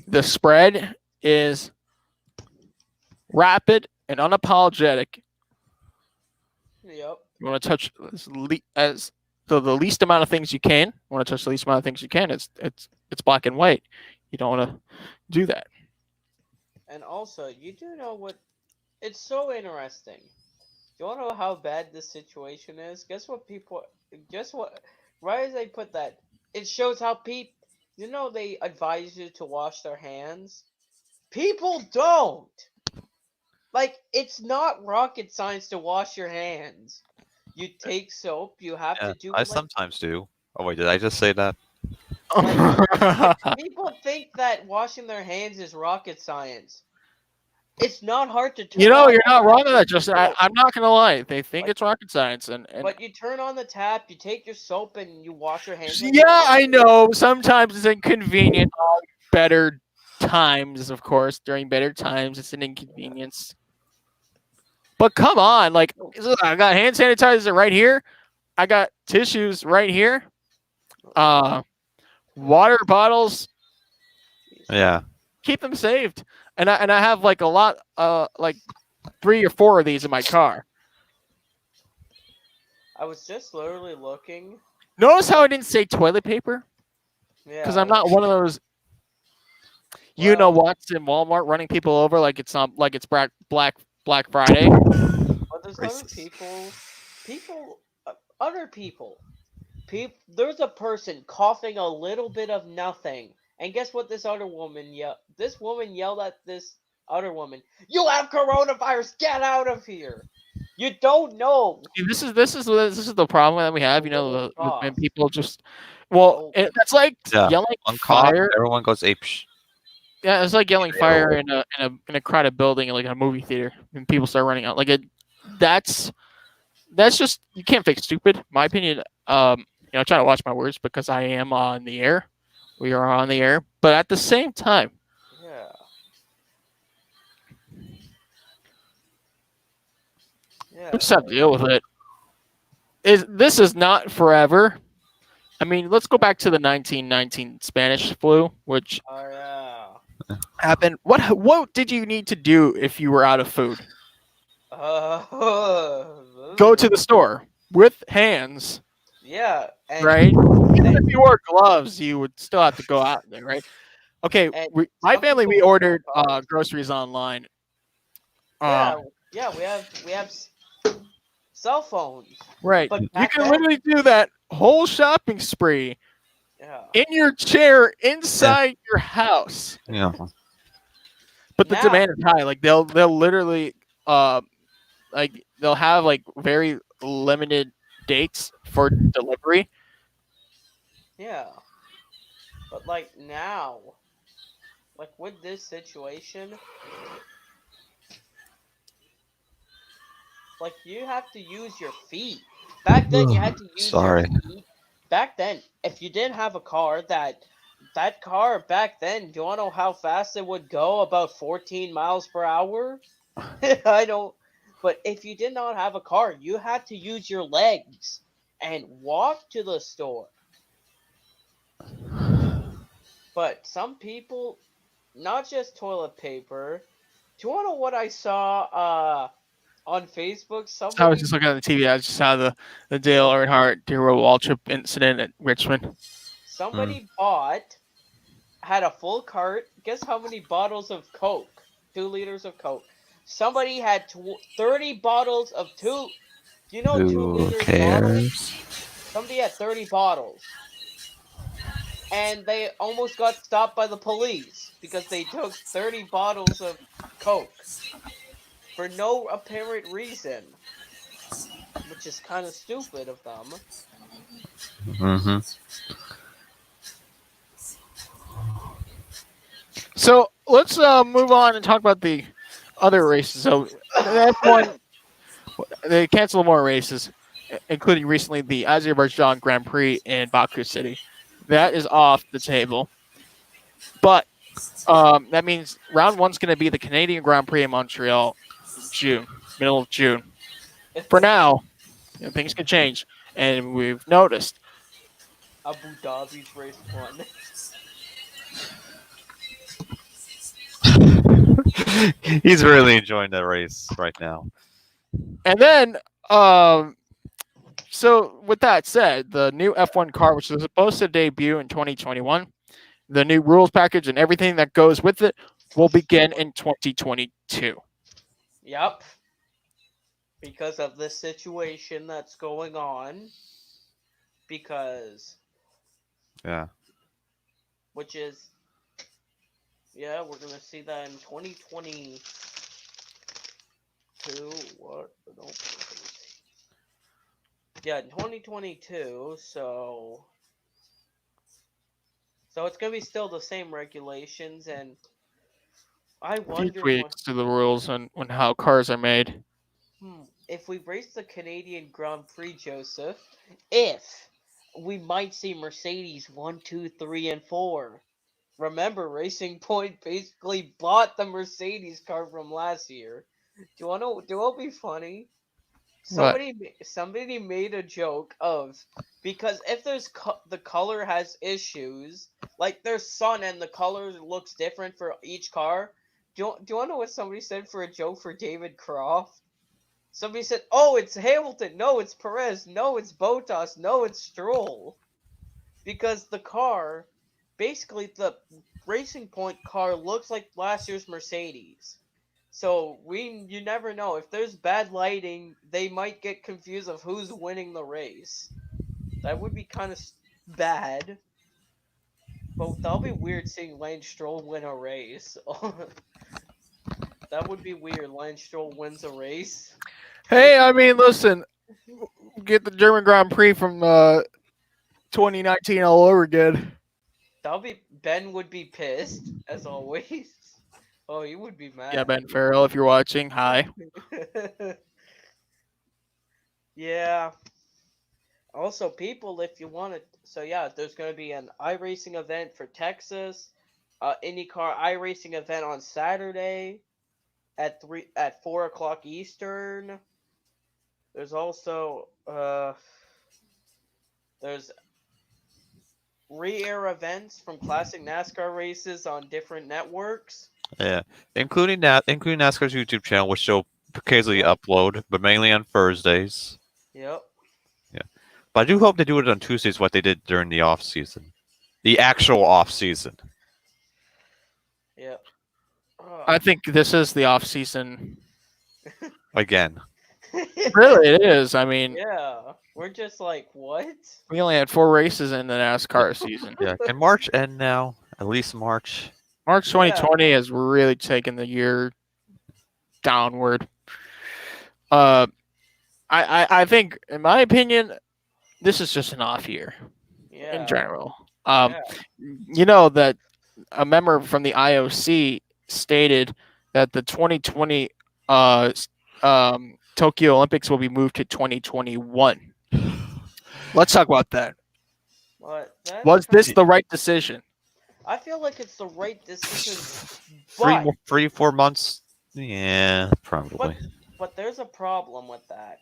the spread is rapid and unapologetic. Yep. You want to touch the least amount of things you can. You want to touch the least amount of things you can. It's black and white. You don't want to do that. And also, you do know what? It's so interesting. Do you want to know how bad this situation is? Guess what people? Guess what? Right as they put that, it shows how people. You know they advise you to wash their hands. People don't. Like it's not rocket science to wash your hands. You take soap. You have Yeah, to do. I like, sometimes do. Oh wait, did I just say that? People think that washing their hands is rocket science. It's not hard to turn. You know, on you're the not wrong tap on that. Just and I'm not gonna lie. They think Like- it's rocket science, and But you turn on the tap, you take your soap, and you wash your hands. yeah, I know. Sometimes it's inconvenient. Better times, of course. During better times, it's an inconvenience. But come on, like I got hand sanitizer right here. I got tissues right here. Water bottles. Yeah. Keep them saved. And I have like a lot, like 3 or 4 of these in my car. I was just literally looking. Notice how I didn't say toilet paper? Yeah. Because I'm not one of those you know Well- what's in Walmart running people over like it's not like it's Black Friday. But there's other Racist. other people. There's a person coughing a little bit of nothing, and guess what? This woman yelled at this other woman. You have coronavirus. Get out of here. You don't know. This is the problem that we have. You know, Little when cough. people just that's like Yeah. yelling One cough, fire. everyone goes ape. Yeah, it's like yelling Yeah. fire in a crowded building, like a movie theater, and people start running out. Like that's just you can't fix stupid. My opinion. I try to watch my words because I am on the air. We are on the air, but at the same time, Yeah. Yeah. we just have to deal with it. This is not forever. I mean, let's go back to the 1919 Spanish flu, which Oh yeah. happened. What did you need to do if you were out of food? Go to the store with hands, Yeah. And, right? Even and- if you wore gloves, you would still have to go out there, right? Okay, And my some family, we people ordered don't buy. groceries online. Yeah, we have cell phones. Right. But You back can then- literally do that whole shopping spree Yeah. in your chair inside your house. Yeah. But the Now- demand is high. Like they'll literally like they'll have like very limited dates for delivery. Yeah. But like now, like with this situation, like you have to use your feet. Back then you had to use Sorry. your feet. Back then, if you didn't have a car, that car back then, do you wanna know how fast it would go? About 14 miles per hour? I don't but if you did not have a car, you had to use your legs and walk to the store. But some people, not just toilet paper. Do you want to know what I saw on Facebook? I was Somebody, just looking at the TV. I just saw the Dale Earnhardt Daryl Waltrip incident at Richmond. somebody had a full cart. Guess how many bottles of Coke? 2 liters of Coke. Somebody had 30 bottles of 2. Do you know 2 Who liters bottles? cares? Somebody had 30 bottles. And they almost got stopped by the police because they took 30 bottles of Coke for no apparent reason. Which is kind of stupid of them. Mm-hmm. So let's move on and talk about the other races. So F1, they canceled more races, including recently the Azerbaijan Grand Prix in Baku City. That is off the table. But that means round one's going to be the Canadian Grand Prix in Montreal, June. middle of June. For now, things can change, and we've noticed. Abu Dhabi's race 1. He's really enjoying the race right now. And then, so with that said, the new F1 car, which was supposed to debut in 2021, the new rules package and everything that goes with it will begin in 2022. Yep. Because of this situation that's going on. Because, Yeah. which is, yeah, we're going to see that in 2022. What? No. Yeah, in 2022, so it's going to be still the same regulations, and I Few wonder tweaks to the rules on how cars are made. if we race the Canadian Grand Prix, Joseph, if we might see Mercedes 1, 2, 3, and 4. Remember, Racing Point basically bought the Mercedes car from last year. Do you want to? Do it be funny? What? Somebody made a joke of, because if there's the color has issues, like there's sun and the color looks different for each car. Do you want to know what somebody said for a joke for David Croft? Somebody said, "Oh, it's Hamilton. No, it's Perez. No, it's Bottas. No, it's Stroll." Because the car, basically the Racing Point car looks like last year's Mercedes. So you never know. If there's bad lighting, they might get confused of who's winning the race. That would be kind of bad. But that'll be weird seeing Lance Stroll win a race. That would be weird. Lance Stroll wins a race. Hey, I mean, listen, get the German Grand Prix from 2019 all over again. Ben would be pissed as always. Oh, he would be mad. Yeah, Ben Farrell, if you're watching, hi. Yeah. Also, people, if you want to, so yeah, there's going to be an iRacing event for Texas, IndyCar iRacing event on Saturday at 4 o'clock Eastern. There's also there's re-air events from classic NASCAR races on different networks. Yeah, including NASCAR's YouTube channel, which they'll occasionally upload, but mainly on Thursdays. Yep. Yeah, but I do hope they do it on Tuesdays, what they did during the off season, the actual off season. Yep. I think this is the off season. Again. Really, it is. I mean, Yeah, we're just like, what? we only had 4 races in the NASCAR season. Yeah, can March end now? At least March. March 2020 has really taken the year downward. I think, in my opinion, this is just an off year Yeah. in general. Yeah. You know that a member from the IOC stated that the 2020 Tokyo Olympics will be moved to 2021. Let's talk about that. But that's Was kinda- this the right decision? I feel like it's the right decision, 4 months. Yeah, probably. but there's a problem with that.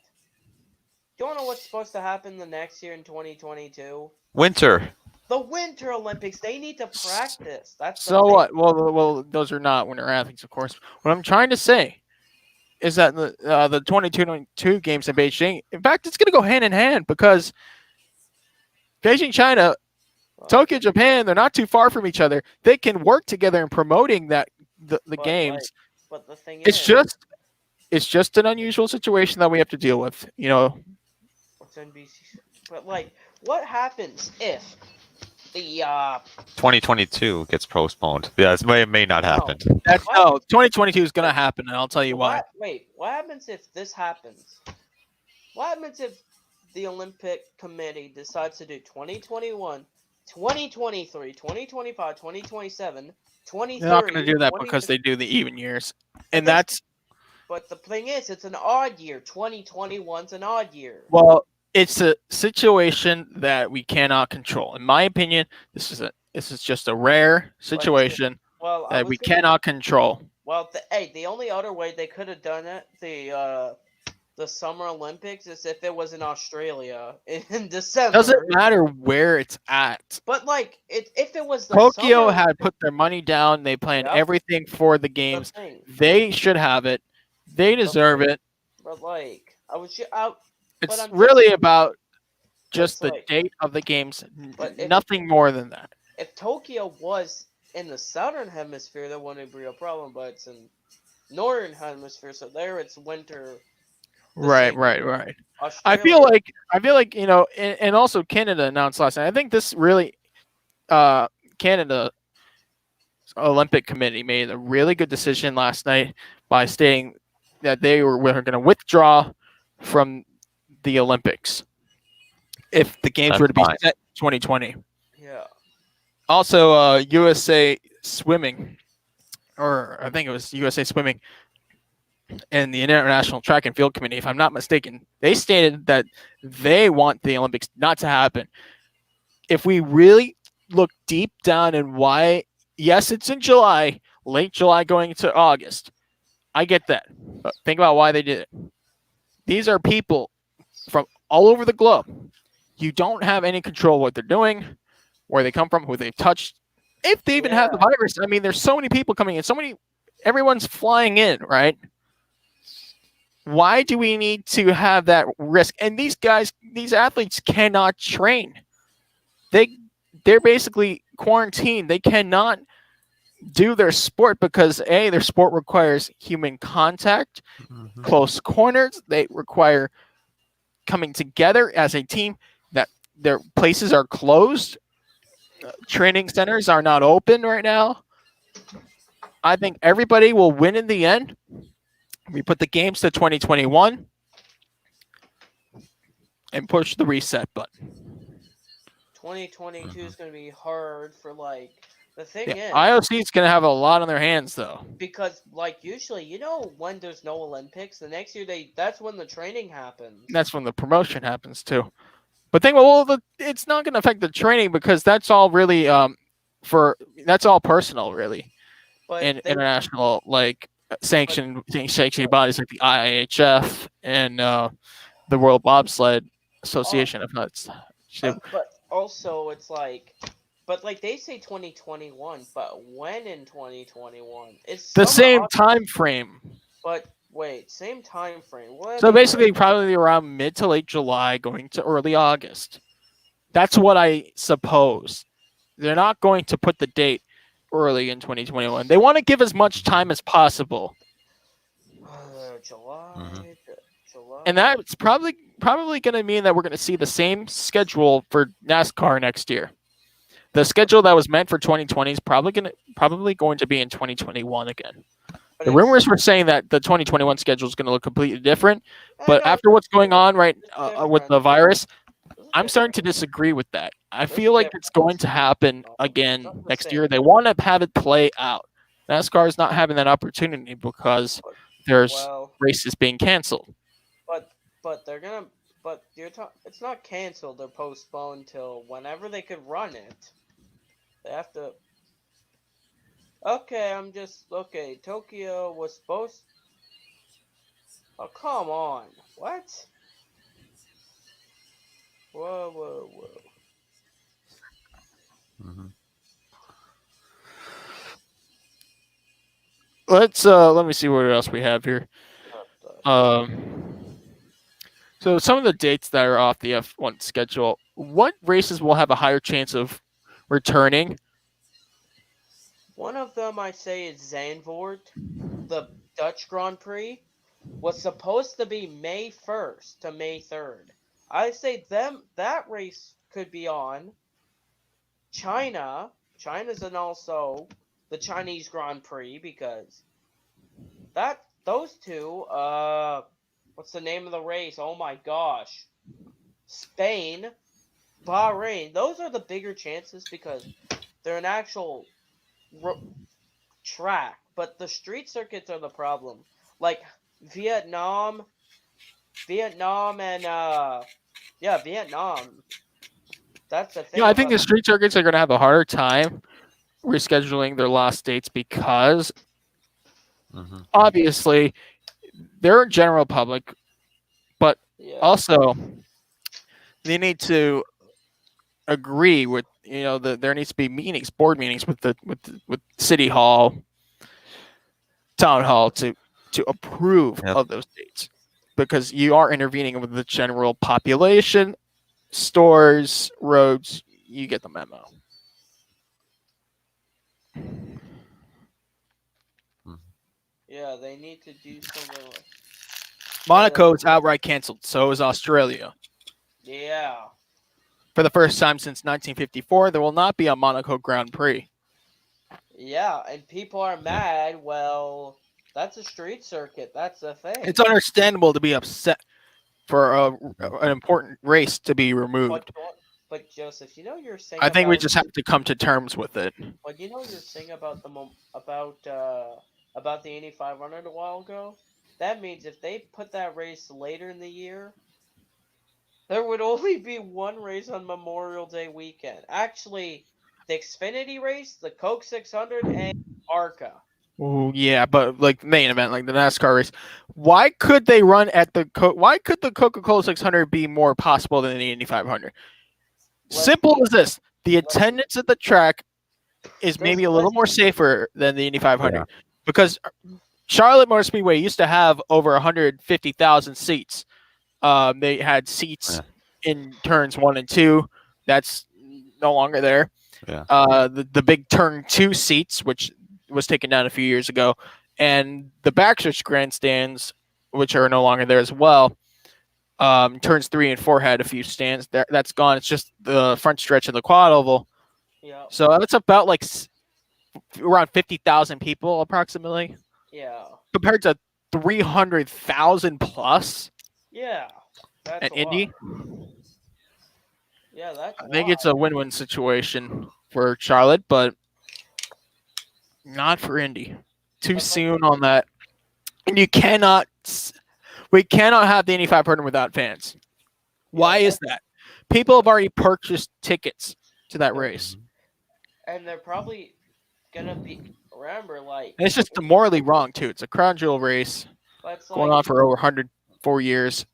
Do you want to know what's supposed to happen the next year in 2022? Winter. The Winter Olympics. They need to practice. That's the So thing. what? Well, those are not winter athletes, of course. What I'm trying to say is that the 2022 games in Beijing, in fact, it's going to go hand in hand because Beijing, China, Tokyo, Japan, they're not too far from each other. They can work together in promoting the But, games. But the thing It's just an unusual situation that we have to deal with. You know, It's NBC. But what happens if the 2022 gets postponed. Yeah, it may not happen. that's What? no 2022 is going to happen, and I'll tell you why. What happens if this happens? What happens if the Olympic Committee decides to do 2021, 2023, 2025, 2027, 2030? They're not going to do that because they do the even years, and that's But the thing is, it's an odd year. 2021's an odd year. well, it's a situation that we cannot control. In my opinion, this is just a rare situation Well, that we cannot control. Well, the only other way they could have done it, the Summer Olympics, is if it was in Australia in December. Doesn't matter where it's at. But like, if it was the Tokyo Summer had put their money down. They planned Yep. everything for the the games. thing, They should have it. They deserve it. but like, I was just out. It's I'm really just- about just it's the like- date of the games. But if- Nothing more than that. If Tokyo was in the southern hemisphere, that wouldn't be a problem. But it's in northern hemisphere, so there it's winter. Right, same right, thing. right. I Australia, feel like and also Canada announced last night. I think this really, Canada Olympic Committee made a really good decision last night by stating that they were going to withdraw from the Olympics if the games That's were to be fine. set in 2020. yeah. Also, USA Swimming, or I think it was USA Swimming, and the International Track and Field Committee, if I'm not mistaken, they stated that they want the Olympics not to happen. If we really look deep down in why, yes, it's in July, late July going into August. I get that. But think about why they did it. These are people from all over the globe. You don't have any control what they're doing, where they come from, who they've touched. If they even have the Yeah. virus, I mean, there's so many people coming in, everyone's flying in, right? Why do we need to have that risk? And these athletes cannot train. They're basically quarantined. They cannot do their sport because their sport requires human contact, close corners. They require coming together as a team. That their places are closed. Training centers are not open right now. I think everybody will win in the end. We put the games to 2021 and push the reset button. 2022 is going to be hard for like the thing Yeah, is IOC is going to have a lot on their hands, though. because like usually when there's no Olympics, the next year that's when the training happens. That's when the promotion happens too. But it's not going to affect the training because that's all really that's all personal, really. But And they- international sanctioned bodies like the IIHF and the World Bobsled Association. If that's but also it's like, but like they say 2021, but when in 2021? It's the summer, same August, time frame. But wait, same time frame. What? So basically, probably around mid to late July, going to early August. That's what I suppose. They're not going to put the date early in 2021. They want to give as much time as possible, July. Mhm. July. and that's probably going to mean that we're going to see the same schedule for NASCAR next year. The schedule that was meant for 2020 is probably going to be in 2021 again. But The it's- rumors were saying that the 2021 schedule is going to look completely different, but no, after what's going on right it's with the different. virus, It's I'm starting to different. disagree with that. I It's feel like different. it's going to happen No, again not the next same. year. They want to have it play out. NASCAR is not having that opportunity because there's Well, races being canceled. but they're gonna. But it's not canceled. They're postponed till whenever they could run it. They have to. Okay, Tokyo was supposed. Oh come on! What? Whoa! Mhm. Let me see what else we have here. What the- So some of the dates that are off the F1 schedule, what races will have a higher chance of returning? One of them I say is Zandvoort, the Dutch Grand Prix, was supposed to be May 1st to May 3rd. I say that race could be on. China's and also the Chinese Grand Prix because those two, what's the name of the race? Oh my gosh. Spain, Bahrain, those are the bigger chances because they're an actual track, but the street circuits are the problem. Like Vietnam and Vietnam. That's the thing. I think the about- street circuits are going to have a harder time rescheduling their last dates because Mhm. obviously they're a general public, but Yeah. also they need to agree with there needs to be board meetings with city hall, town hall to approve Yep. of those dates, because you are intervening with the general population, stores, roads. You get the memo. Yeah, they need to do something like. Monaco is outright canceled. So is Australia. Yeah. For the first time since 1954, there will not be a Monaco Grand Prix. Yeah, and people are mad. Well, that's a street circuit. That's a thing. It's understandable to be upset for an important race to be removed. But Joseph, you know you're saying. I think we just have to come to terms with it. But you know you're saying about the Indy 500 a while ago. That means if they put that race later in the year, there would only be one race on Memorial Day weekend. Actually, the Xfinity race, the Coke 600, and ARCA. Oh yeah, but like the main event, like the NASCAR race, why could they run at why could the Coca-Cola 600 be more possible than the Indy 500? Simple as this: the attendance at the track is maybe a little more safer than the Indy 500, Yeah. because Charlotte Motor Speedway used to have over 150,000 seats. They had seats in turns 1 and 2. That's no longer there. Yeah. The big turn 2 seats, which was taken down a few years ago, and the backstretch grandstands, which are no longer there as well. Turns 3 and 4 had a few stands. That's gone. It's just the front stretch of the quad oval. Yeah. So that's about like around 50,000 people approximately. Yeah. Compared to 300,000 plus. Yeah. That's at a Indy. lot. Yeah, that's. I think it's a win-win situation for Charlotte, but not for Indy. Too soon on that. And we cannot have the Indy 500 without fans. Why is that? People have already purchased tickets to that race. And they're probably gonna be. Remember, like. And it's just morally wrong too. It's a crown jewel race going on for over 104 years.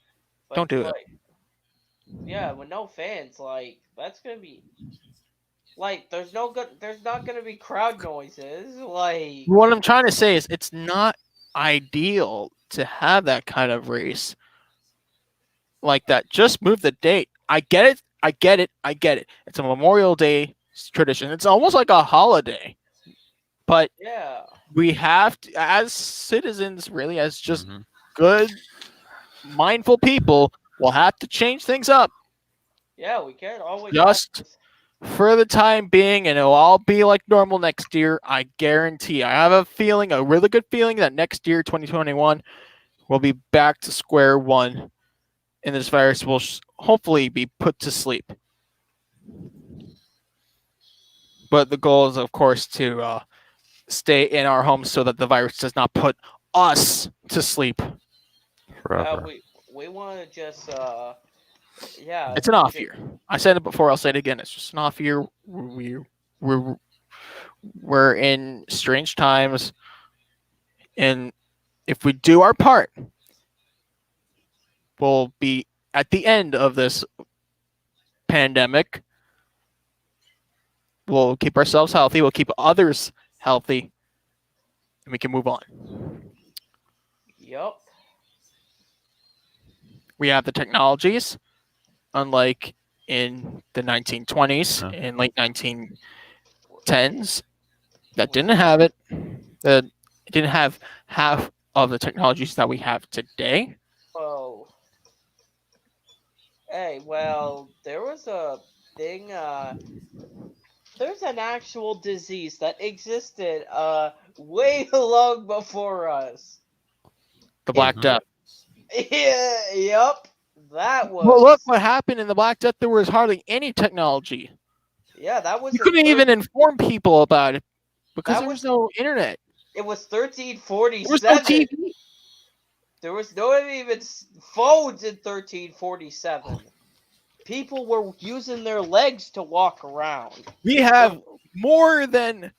Don't do it. Yeah, with no fans, like that's gonna be. Like, there's not gonna be crowd noises. Like, what I'm trying to say is, it's not ideal to have that kind of race like that. Just move the date. I get it. It's a Memorial Day tradition. It's almost like a holiday. But yeah, we have to, as citizens, really, as just good, mindful people, we'll have to change things up. Yeah, we can't always. Just for the time being, and it'll all be like normal next year. I guarantee. I have a really good feeling that next year, 2021, we'll be back to square one, and this virus will hopefully be put to sleep. But the goal is, of course, to stay in our homes so that the virus does not put us to sleep. We want to just It's an off year. I said it before. I'll say it again. It's just an off year. We're in strange times, and if we do our part, we'll be at the end of this pandemic. We'll keep ourselves healthy. We'll keep others healthy, and we can move on. Yep. We have the technologies, unlike in the 1920s and late 1910s, that didn't have it. That didn't have half of the technologies that we have today. Oh. Hey, well, there was a thing. There's an actual disease that existed way long before us. The Black Death. Yeah, yep. That was. Well, look what happened in the Black Death. There was hardly any technology. Yeah, that was. You couldn't even inform people about it because there was no internet. It was 1347. There was no TV. There was no even phones in 1347. People were using their legs to walk around. We have more than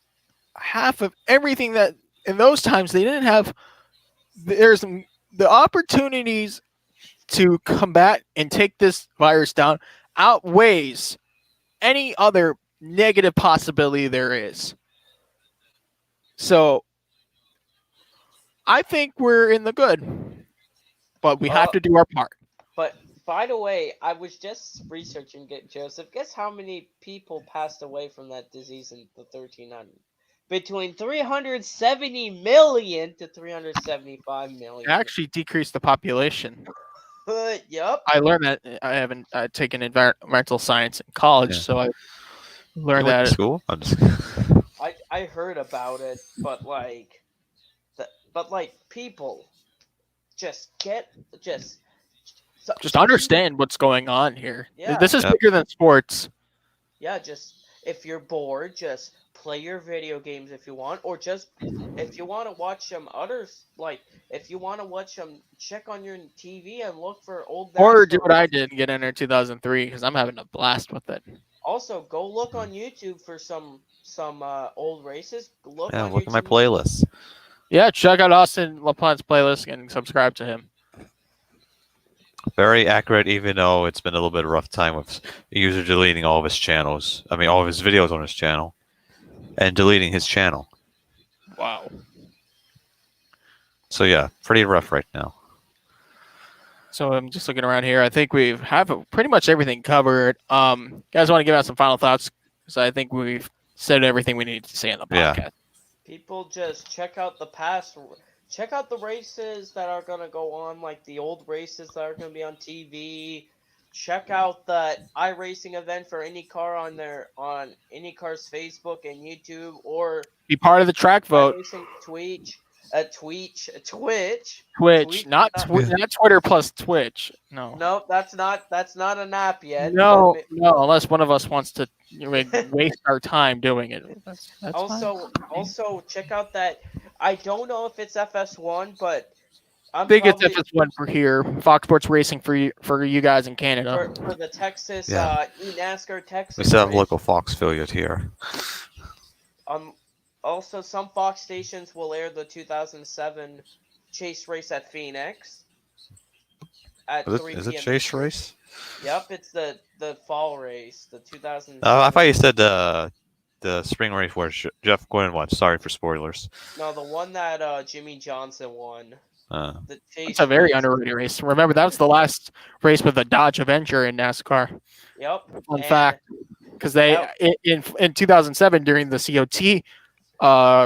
half of everything that in those times they didn't have the opportunities to combat and take this virus down outweighs any other negative possibility there is. So I think we're in the good, but we have to do our part. But by the way, I was just researching it, Joseph. Guess how many people passed away from that disease in the 1300s? Between 370 million to 375 million. It actually decreased the population. Yep. I learned that. I haven't taken environmental science in college, Yeah. so I You learned went to that. school? I'm just... I heard about it, but people just Just understand what's going on here. Yeah. This is Yep. bigger than sports. Yeah, just if you're bored, just play your video games if you want, or just if you want to watch some others, like if you want to watch them, check on your TV and look for old. Or NASCAR do what I races. did and get in there 2003 because I'm having a blast with it. Also, go look on YouTube for some old races. Look Yeah, on look at my YouTube. playlist. Yeah, check out Austin LaPlante's playlist and subscribe to him. Very accurate, even though it's been a little bit of a rough time with the user deleting all of his channels. I mean, all of his videos on his channel, and deleting his channel. Wow. So yeah, pretty rough right now. So I'm just looking around here. I think we have pretty much everything covered. Guys, want to give out some final thoughts? Because I think we've said everything we need to say on the Yeah. podcast. People just check out the past. Check out the races that are gonna go on, like the old races that are gonna be on TV. Check out the iRacing event for IndyCar on IndyCar's Facebook and YouTube, or Be part of the track vote. iRacing Twitch. Twitch, Tweet- not not- not Twitter plus Twitch. No. No, that's not an app yet. No, but no, unless one of us wants to waste our time doing it. That's fine. also check out that. I don't know if it's FS1, but I think it's FS1 for here. Fox Sports Racing for you guys in Canada. for the Texas Yeah. eNASCAR Texas. We still have a race. local Fox affiliate here. Also, some Fox stations will air the 2007 Chase race at Phoenix at 3 Is it p.m. Chase Race? Yep, it's the fall race, the 2000. Oh, I thought you said the spring race where Jeff Gordon won. Sorry for spoilers. No, the one that Jimmy Johnson won. The Chase It's a very race. underrated race. Remember, that was the last race with a Dodge Avenger in NASCAR. Yep. Fun and- fact, because they in 2007 during the COT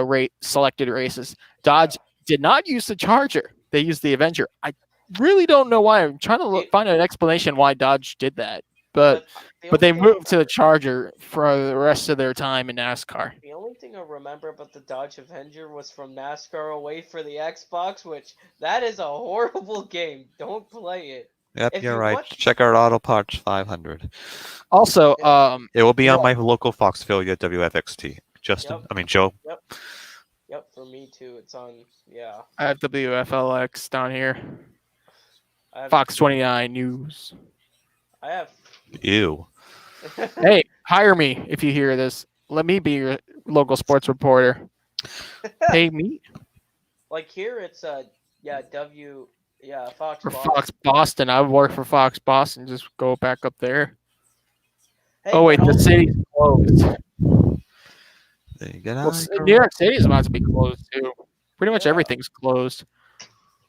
rate selected races, Dodge did not use the Charger. They used the Avenger. I really don't know why. I'm trying to find an explanation why Dodge did that, but they only thing- moved to the Charger for the rest of their time in NASCAR. The only thing I remember about the Dodge Avenger was from NASCAR Away for the Xbox, which that is a horrible game. Don't play it. Yep, If you're you right. watch- Check out Auto Parts 500. Also, It will be on Yeah. my local Fox affiliate, WFXT. Justin, Yep. I mean Joe. Yep, for me too. It's on. Yeah. I have WFLX down here. I have, Fox 29 News. I have. Ew. Hey, hire me if you hear this. Let me be your local sports reporter. Pay me Like here, it's Fox. for Boston. Fox Boston. I would work for Fox Boston. Just go back up there. Hey, Oh wait, but the also- city's closed. There you go. Well, New York City is about to be closed too. Pretty much Yeah. everything's closed.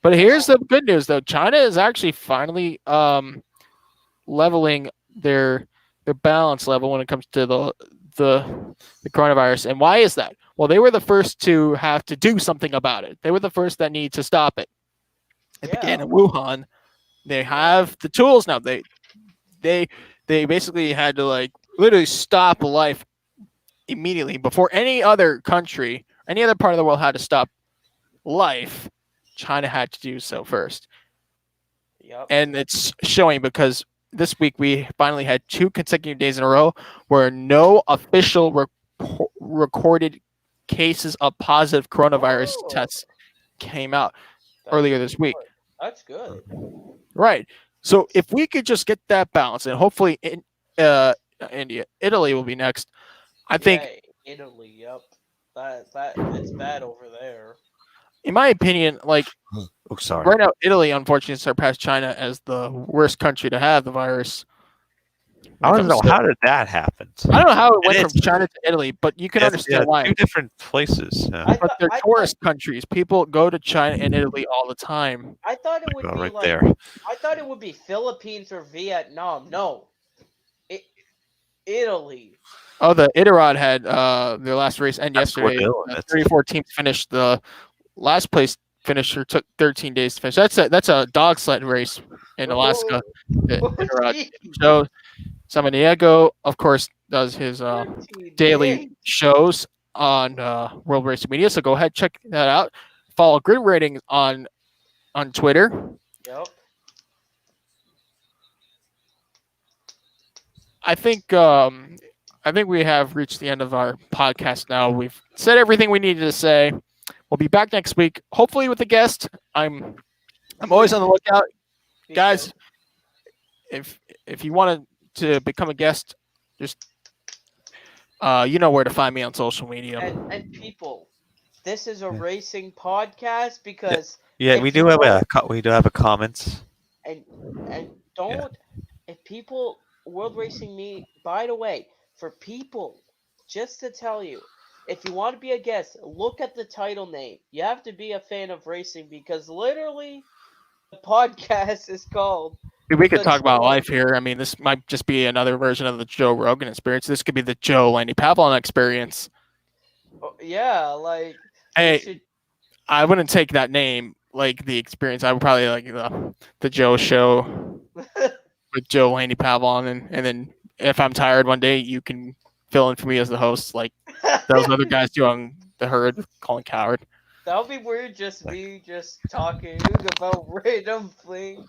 But here's the good news though. China is actually finally leveling their balance level when it comes to the coronavirus. And why is that? Well, they were the first to have to do something about it. They were the first that need to stop it. It began in Wuhan. They have the tools now. They basically had to like literally stop life immediately before any other country, any other part of the world had to stop life. China had to do so first. Yep. And it's showing because this week we finally had 2 consecutive days in a row where no official recorded cases of positive coronavirus Oh. tests came out That's earlier this week. good. That's good. Right. So if we could just get that balance, and hopefully Italy will be next. I think Yay, Italy. Yep. That it's bad over there. In my opinion, like Oh, sorry. right now, Italy unfortunately surpassed China as the worst country to have the virus. I When it don't know comes to- how did that happen. I don't know how it went It from is. China to Italy, but you can It's, understand why. two different places. Yeah. I But thought they're I tourist countries. People go to China and Italy all the time. thought it would Go be right like there. I thought it would be Philippines or Vietnam. No, Italy. Oh, the Iditarod had their last race end That's what yesterday. Italy- The that's- 34 teams finished. The last place finisher took 13 days to finish. That's a dog sled race in Alaska. The Iditarod. Joe Samaniego, of course, does his 13 daily days. shows on World Racing Media. So go ahead, check that out. Follow Grid Ratings on Twitter. Yep. I think we have reached the end of our podcast now. We've said everything we needed to say. We'll be back next week, hopefully with a guest. I'm always on the lookout, guys. If you want to become a guest, just you know where to find me on social media. And people, this is a racing podcast because Yeah, if we you do have don't- a comment. and don't if people World Racing Me. By the way, for people, just to tell you, if you want to be a guest, look at the title name. You have to be a fan of racing because literally, the podcast is called. We could the talk about Joe- life here. I mean, this might just be another version of the Joe Rogan experience. This could be the Joe Laney Pavlon experience. Yeah, like Hey, you should- I wouldn't take that name like the experience. I would probably like the Joe Show with Joe Laney Pavlon, and then if I'm tired one day, you can fill in for me as the host, like those other guys do on the Herd with Colin Coward. that would be weird. Just me, just talking about random things.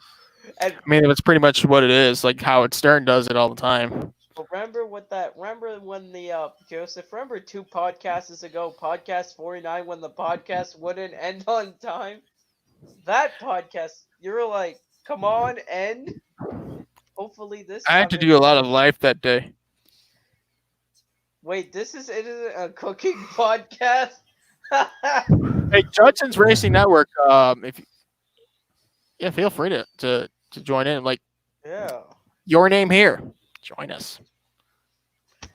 And I mean, it's pretty much what it is. Like Howard Stern does it all the time. remember when the Joseph? Remember 2 podcasts ago, podcast 49, when the podcast wouldn't end on time. That podcast, you were like, "Come on, end." Hopefully this. I had to time do a it- lot of life that day. Wait, it isn't a cooking podcast. Hey, Judson's Racing Network. Feel free to join in. Like Yeah. your name here, join us.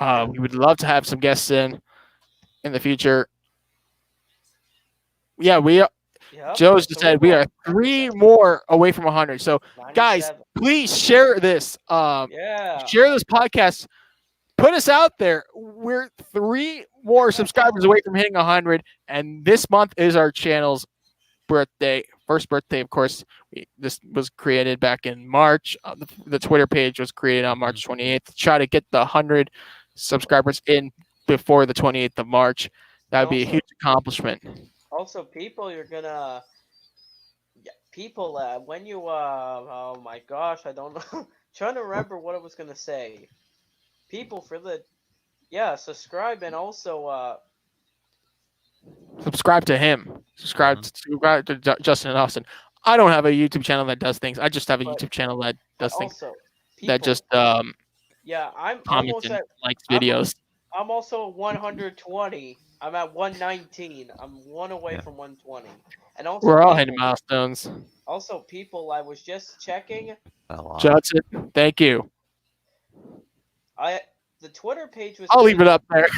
We would love to have some guests in the future. Yeah, Yep. Joe's just So said we are 3 more away from 100. So guys, 97. please share this. Yeah. Share this podcast. Put us out there. We're 3 more subscribers away from hitting 100, and this month is our channel's birthday. First birthday, of course. This was created back in March. The Twitter page was created on March 28th to try to get the 100 subscribers in before the 28th of March. That would be a Also- huge accomplishment. Also, people, you're gonna. Yeah, people, when you oh my gosh, I don't know. Trying to remember what I was gonna say. People for the, subscribe and also Subscribe to him. Subscribe to Justin and Austin. I don't have a YouTube channel that does things. I just have a But- YouTube channel that does things also that people- just yeah, I'm comments almost and at. likes I'm- videos. I'm also 120. I'm at 119. I'm 1 away Yeah. from 120. And also, We're all people- hitting milestones. Also, people, I was just checking. Judson, thank you. The Twitter page was. I'll leave it up there.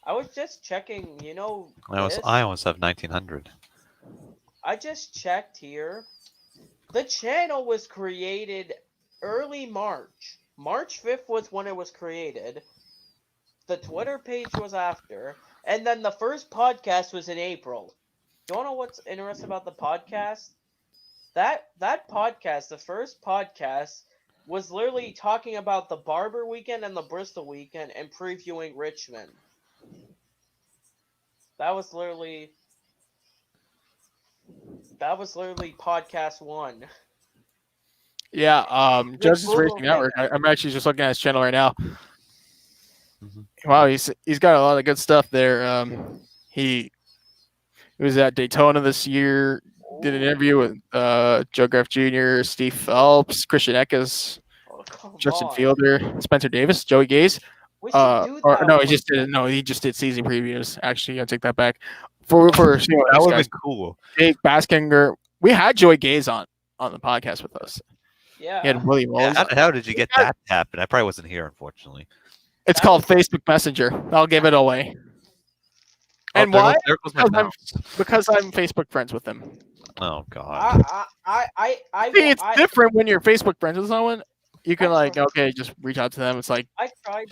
I was just checking. You know, this? I almost have 1900. I just checked here. The channel was created early March. March 5th was when it was created. The Twitter page was after. And then the first podcast was in April. Do you know what's interesting about the podcast? That podcast, the first podcast, was literally talking about the Barber weekend and the Bristol weekend and previewing Richmond. That was literally podcast 1. Yeah, Justice Google Racing right Network. now. I'm actually just looking at his channel right now. Mhm. Wow, he's got a lot of good stuff there. He was at Daytona this year. Did an interview with Joe Graff Jr., Steve Phelps, Christian Eckes, Oh, come Justin on. Fielder, Spencer Davis, Joey Gaze. We should do Or that no, one. he just did season previews. Actually, I take that back. For That would have been cool. Jake Baskinger. We had Joey Gaze on the podcast with us. He Yeah. had William Wallace. How did you get that to happen? I probably wasn't here, unfortunately. It's That called was- Facebook Messenger. I'll give it away. Oh, And there why? Goes, there goes my Because I'm- mouse. Because I'm Facebook friends with him. Oh God. See, it's I different when you're Facebook friends with someone. You can That's like, okay, just reach out to them. It's like, tried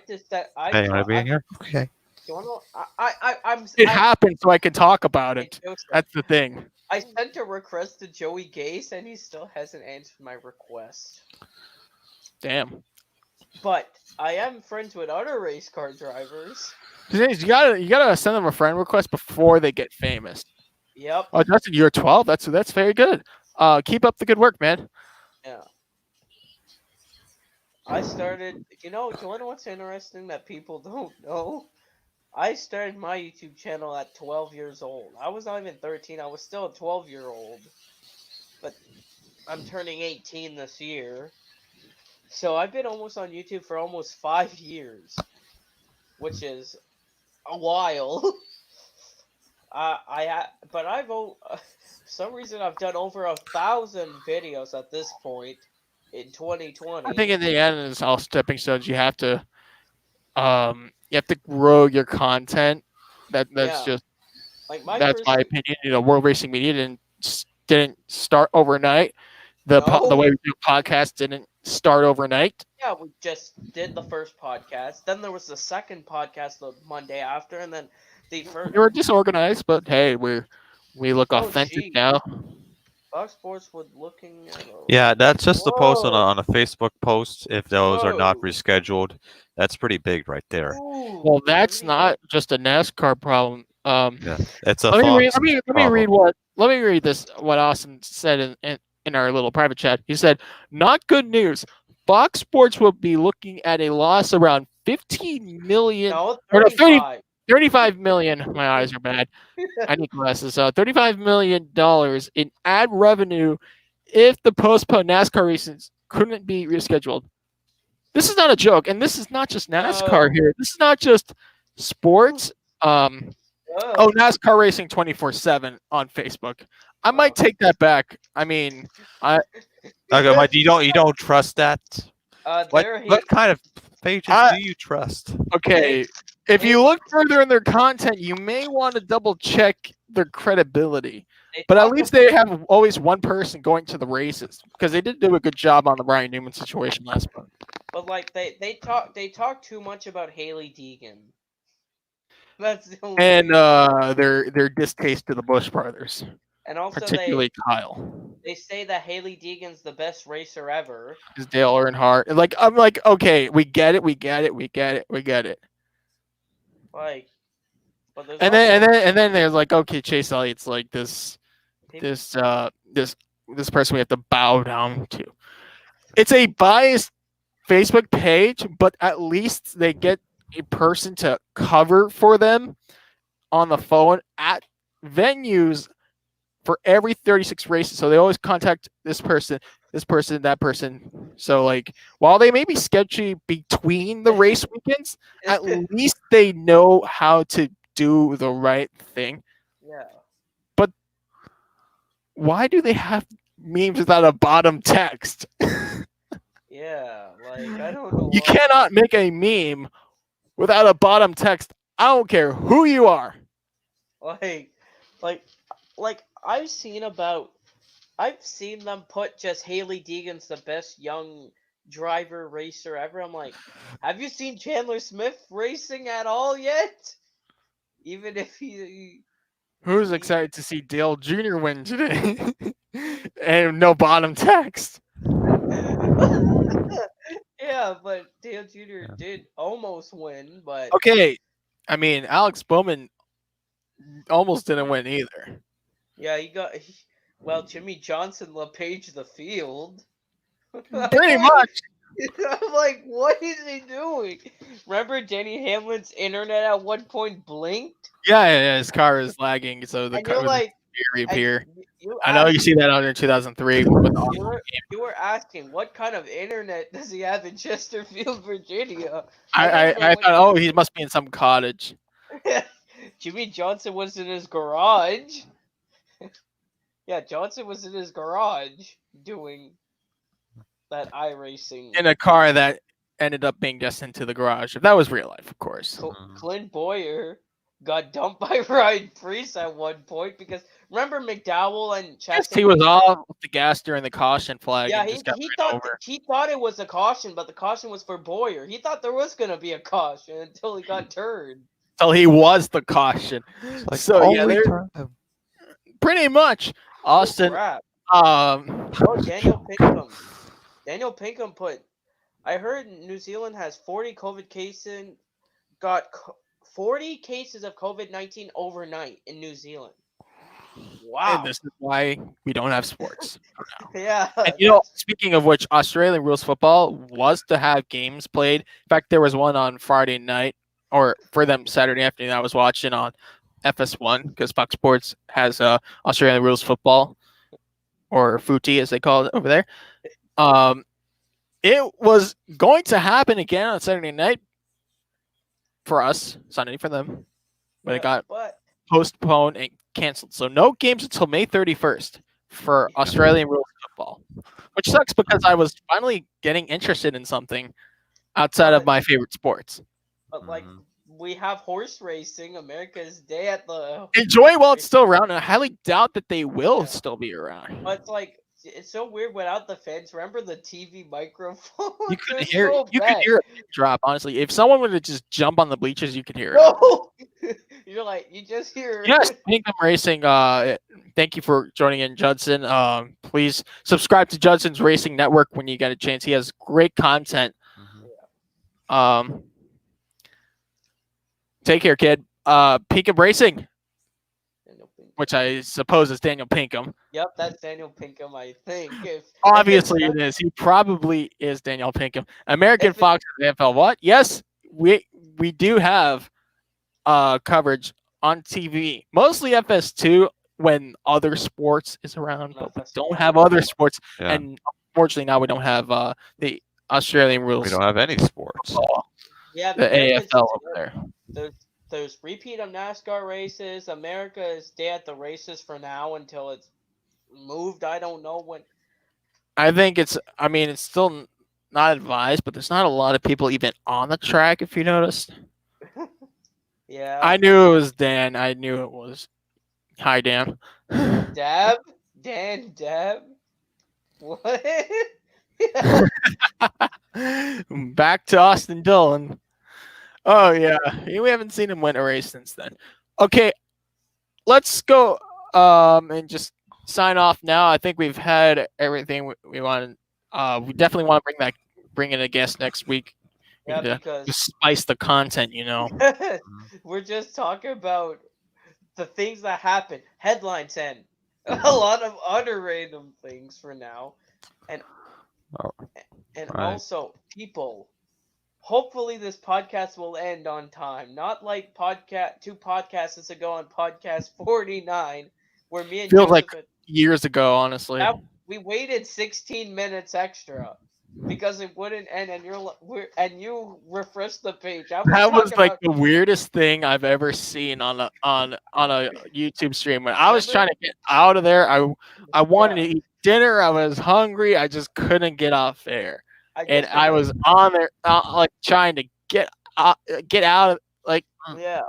to set. Hey, you want to be in here? Okay. You wanna, I'm. it happened, so I can talk about Hey, it. Joseph, That's the thing. I sent a request to Joey Gase and he still hasn't answered my request. Damn. But I am friends with other race car drivers. You gotta send them a friend request before they get famous. Yep. Oh, Justin, you're 12. That's very good. Keep up the good work, man. Yeah. I started. Do you know what's interesting that people don't know? I started my YouTube channel at 12 years old. I was not even 13. I was still a 12-year-old. But I'm turning 18 this year. So I've been almost on YouTube for almost 5 years, which is a while. But for some reason I've done over 1,000 videos at this point in 2020. I think in the end, it's all stepping stones. You have to grow your content. That's Yeah. just like that's first, my opinion. World Racing Media didn't start overnight. The No. way we do podcasts didn't start overnight. Yeah, we just did the first podcast. Then there was the second podcast the Monday after, and then the first. We were disorganized, but hey, we look Oh, authentic gee. now. Fox Sports was looking at. Yeah, that's just the post Whoa. on a Facebook post. If those are not Whoa. rescheduled, that's pretty big right there. Ooh, Well, that's really? not just a NASCAR problem. Yeah, it's a Let me read. Fox Let me problem. read what. Let me read this. What Austin said in our little private chat. He said, "Not good news. Fox Sports will be looking at a loss around 15 million, No, or no, 35. 35 million. My eyes are bad. I need glasses. $35 million in ad revenue if the postponed NASCAR races couldn't be rescheduled." This is not a joke, and this is not just NASCAR No. here. This is not just sports. Oh, NASCAR Racing 24/7 on Facebook. I might take that back. I mean, Okay, Mike, you don't trust that? They're What kind of pages I- do you trust? okay. If you look further in their content, you may want to double check their credibility. But at least they have always one person going to the races because they did do a good job on the Brian Newman situation last month. But like they talk too much about Haley Deegan. That's the only And reason. their distaste to the Bush brothers, And also particularly Kyle. they say that Haley Deegan's the best racer ever. Is Dale Earnhardt. Like I'm like, okay, we get it. Like, but there's And then there's like, okay, Chase Elliott's like this also- this person we have to bow down to. It's a biased Facebook page, but at least they get a person to cover for them on the phone at venues for every 36 races. So they always contact this person, that person. So like while they may be sketchy between the race weekends, at least they know how to do the right thing. yeah. Why do they have memes without a bottom text? Yeah, like I don't know. You why. cannot make a meme without a bottom text. I don't care who you are. Like I've seen them put just Haley Deegan's the best young driver racer ever. I'm like, have you seen Chandler Smith racing at all yet? Even if he Who's excited to see Dale Jr. win today? And no bottom text. yeah, but Dale Jr. did almost win, but Okay. I mean, Alex Bowman almost didn't win either. yeah, well, Jimmy Johnson LePage the field. Pretty much. I'm like, what is he doing? Remember Denny Hamlin's internet at one point blinked? Yeah, his car is lagging, so the And car you're was like, reappear. I know you see that on in 2003. With all- You were asking what kind of internet does he have in Chesterfield, Virginia? I thought, oh, he must be in some cottage. Jimmy Johnson was in his garage. Yeah, Johnson was in his garage doing that iRacing. In a car that ended up being destined to the garage. If that was real life, of course. Clint Boyer got dumped by Ryan Preece at one point because remember McDowell and Chastain. Yes, he was off the gas during the caution flag. Yeah, and he just got thought it was a caution, but the caution was for Boyer. He thought there was gonna be a caution until he got turned. So he was the caution. Like, So yeah, only they're time. pretty much Austin. Crap. Um, Oh, Daniel Pinkham. Daniel Pinkham put. I heard New Zealand has 40 COVID cases. Got 40 cases of COVID-19 overnight in New Zealand. Wow. and this is why we don't have sports. Yeah. And you know, speaking of which, Australian rules football was to have games played. In fact, there was one on Friday night, or for them Saturday afternoon. I was watching on FS1 because Fox Sports has Australian rules football, or footy as they call it over there. It was going to happen again on Saturday night for us, Sunday for them, but it got But postponed and canceled. So no games until May 31st for Australian rules football, which sucks because I was finally getting interested in something outside of my favorite sports. But like we have horse racing, America's Day at the. Enjoy while it's still around, and I highly doubt that they will still be around. But it's like it's so weird without the fans. Remember the TV microphone? You could They're hear so you could bad. hear it drop. Honestly, if someone were to just jump on the bleachers, you could hear it. No, you're like you just hear. Yes, Pinkham Racing. Thank you for joining in, Judson. Please subscribe to Judson's Racing Network when you get a chance. He has great content. Take care, kid. Pinkham Racing, which I suppose is Daniel Pinkham. Yep, that's Daniel Pinkham. I think. Obviously, it is. He probably is Daniel Pinkham. American If it- Fox NFL. What? Yes, we do have coverage on TV, mostly FS2 when other sports is around, but we don't have other sports. Yeah. And unfortunately, now we don't have the Australian rules. We don't have any sports. football, Yeah, the America's AFL over there. There's repeat of NASCAR races. America is stay at the races for now until it's moved. I don't know when. I think it's. I mean, it's still not advised, but there's not a lot of people even on the track. If you noticed, Yeah. I knew it was Dan. I knew it was. Hi, Dan. Dab? Dab? What? Back to Austin Dillon. Oh yeah, we haven't seen him win a race since then. Okay, let's go and just sign off now. I think we've had everything we wanted. We definitely want to bring in a guest next week. Yeah, to because just spice the content, you know. we're just talking about the things that happen. Headlines and a lot of other random things for now. And Right. also people. Hopefully this podcast will end on time. Not like two podcasts ago on podcast 49 where me and Feels like Joseph years ago, honestly. we waited 16 minutes extra because it wouldn't end, and you refreshed the page. That was talking like about- the weirdest thing I've ever seen on a YouTube stream. When I was trying to get out of there, I wanted to eat dinner. I was hungry. I just couldn't get off air, and I was on there like trying to get out of like. Yeah.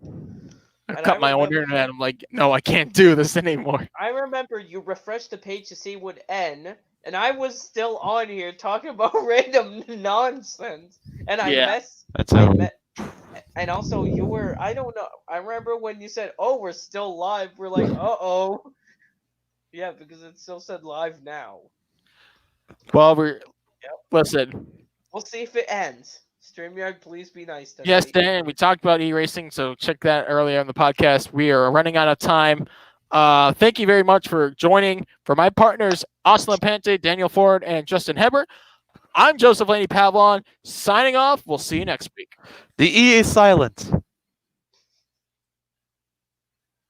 I And cut I my own remember- internet. I'm like, no, I can't do this anymore. I remember you refreshed the page to see what end, and I was still on here talking about random nonsense, and That's how. and also you were, I don't know, I remember when you said, oh, we're still live, we're like, uh-oh. Yeah, because it still said live now. Well, listen. We'll see if it ends. StreamYard, please be nice to Yes, me. Dan, we talked about e-racing, so check that earlier in the podcast. We are running out of time. Thank you very much for joining. For my partners, Austin Lepente, Daniel Ford, and Justin Hebert, I'm Joseph Laney Pavlon, signing off. We'll see you next week. The E is silent.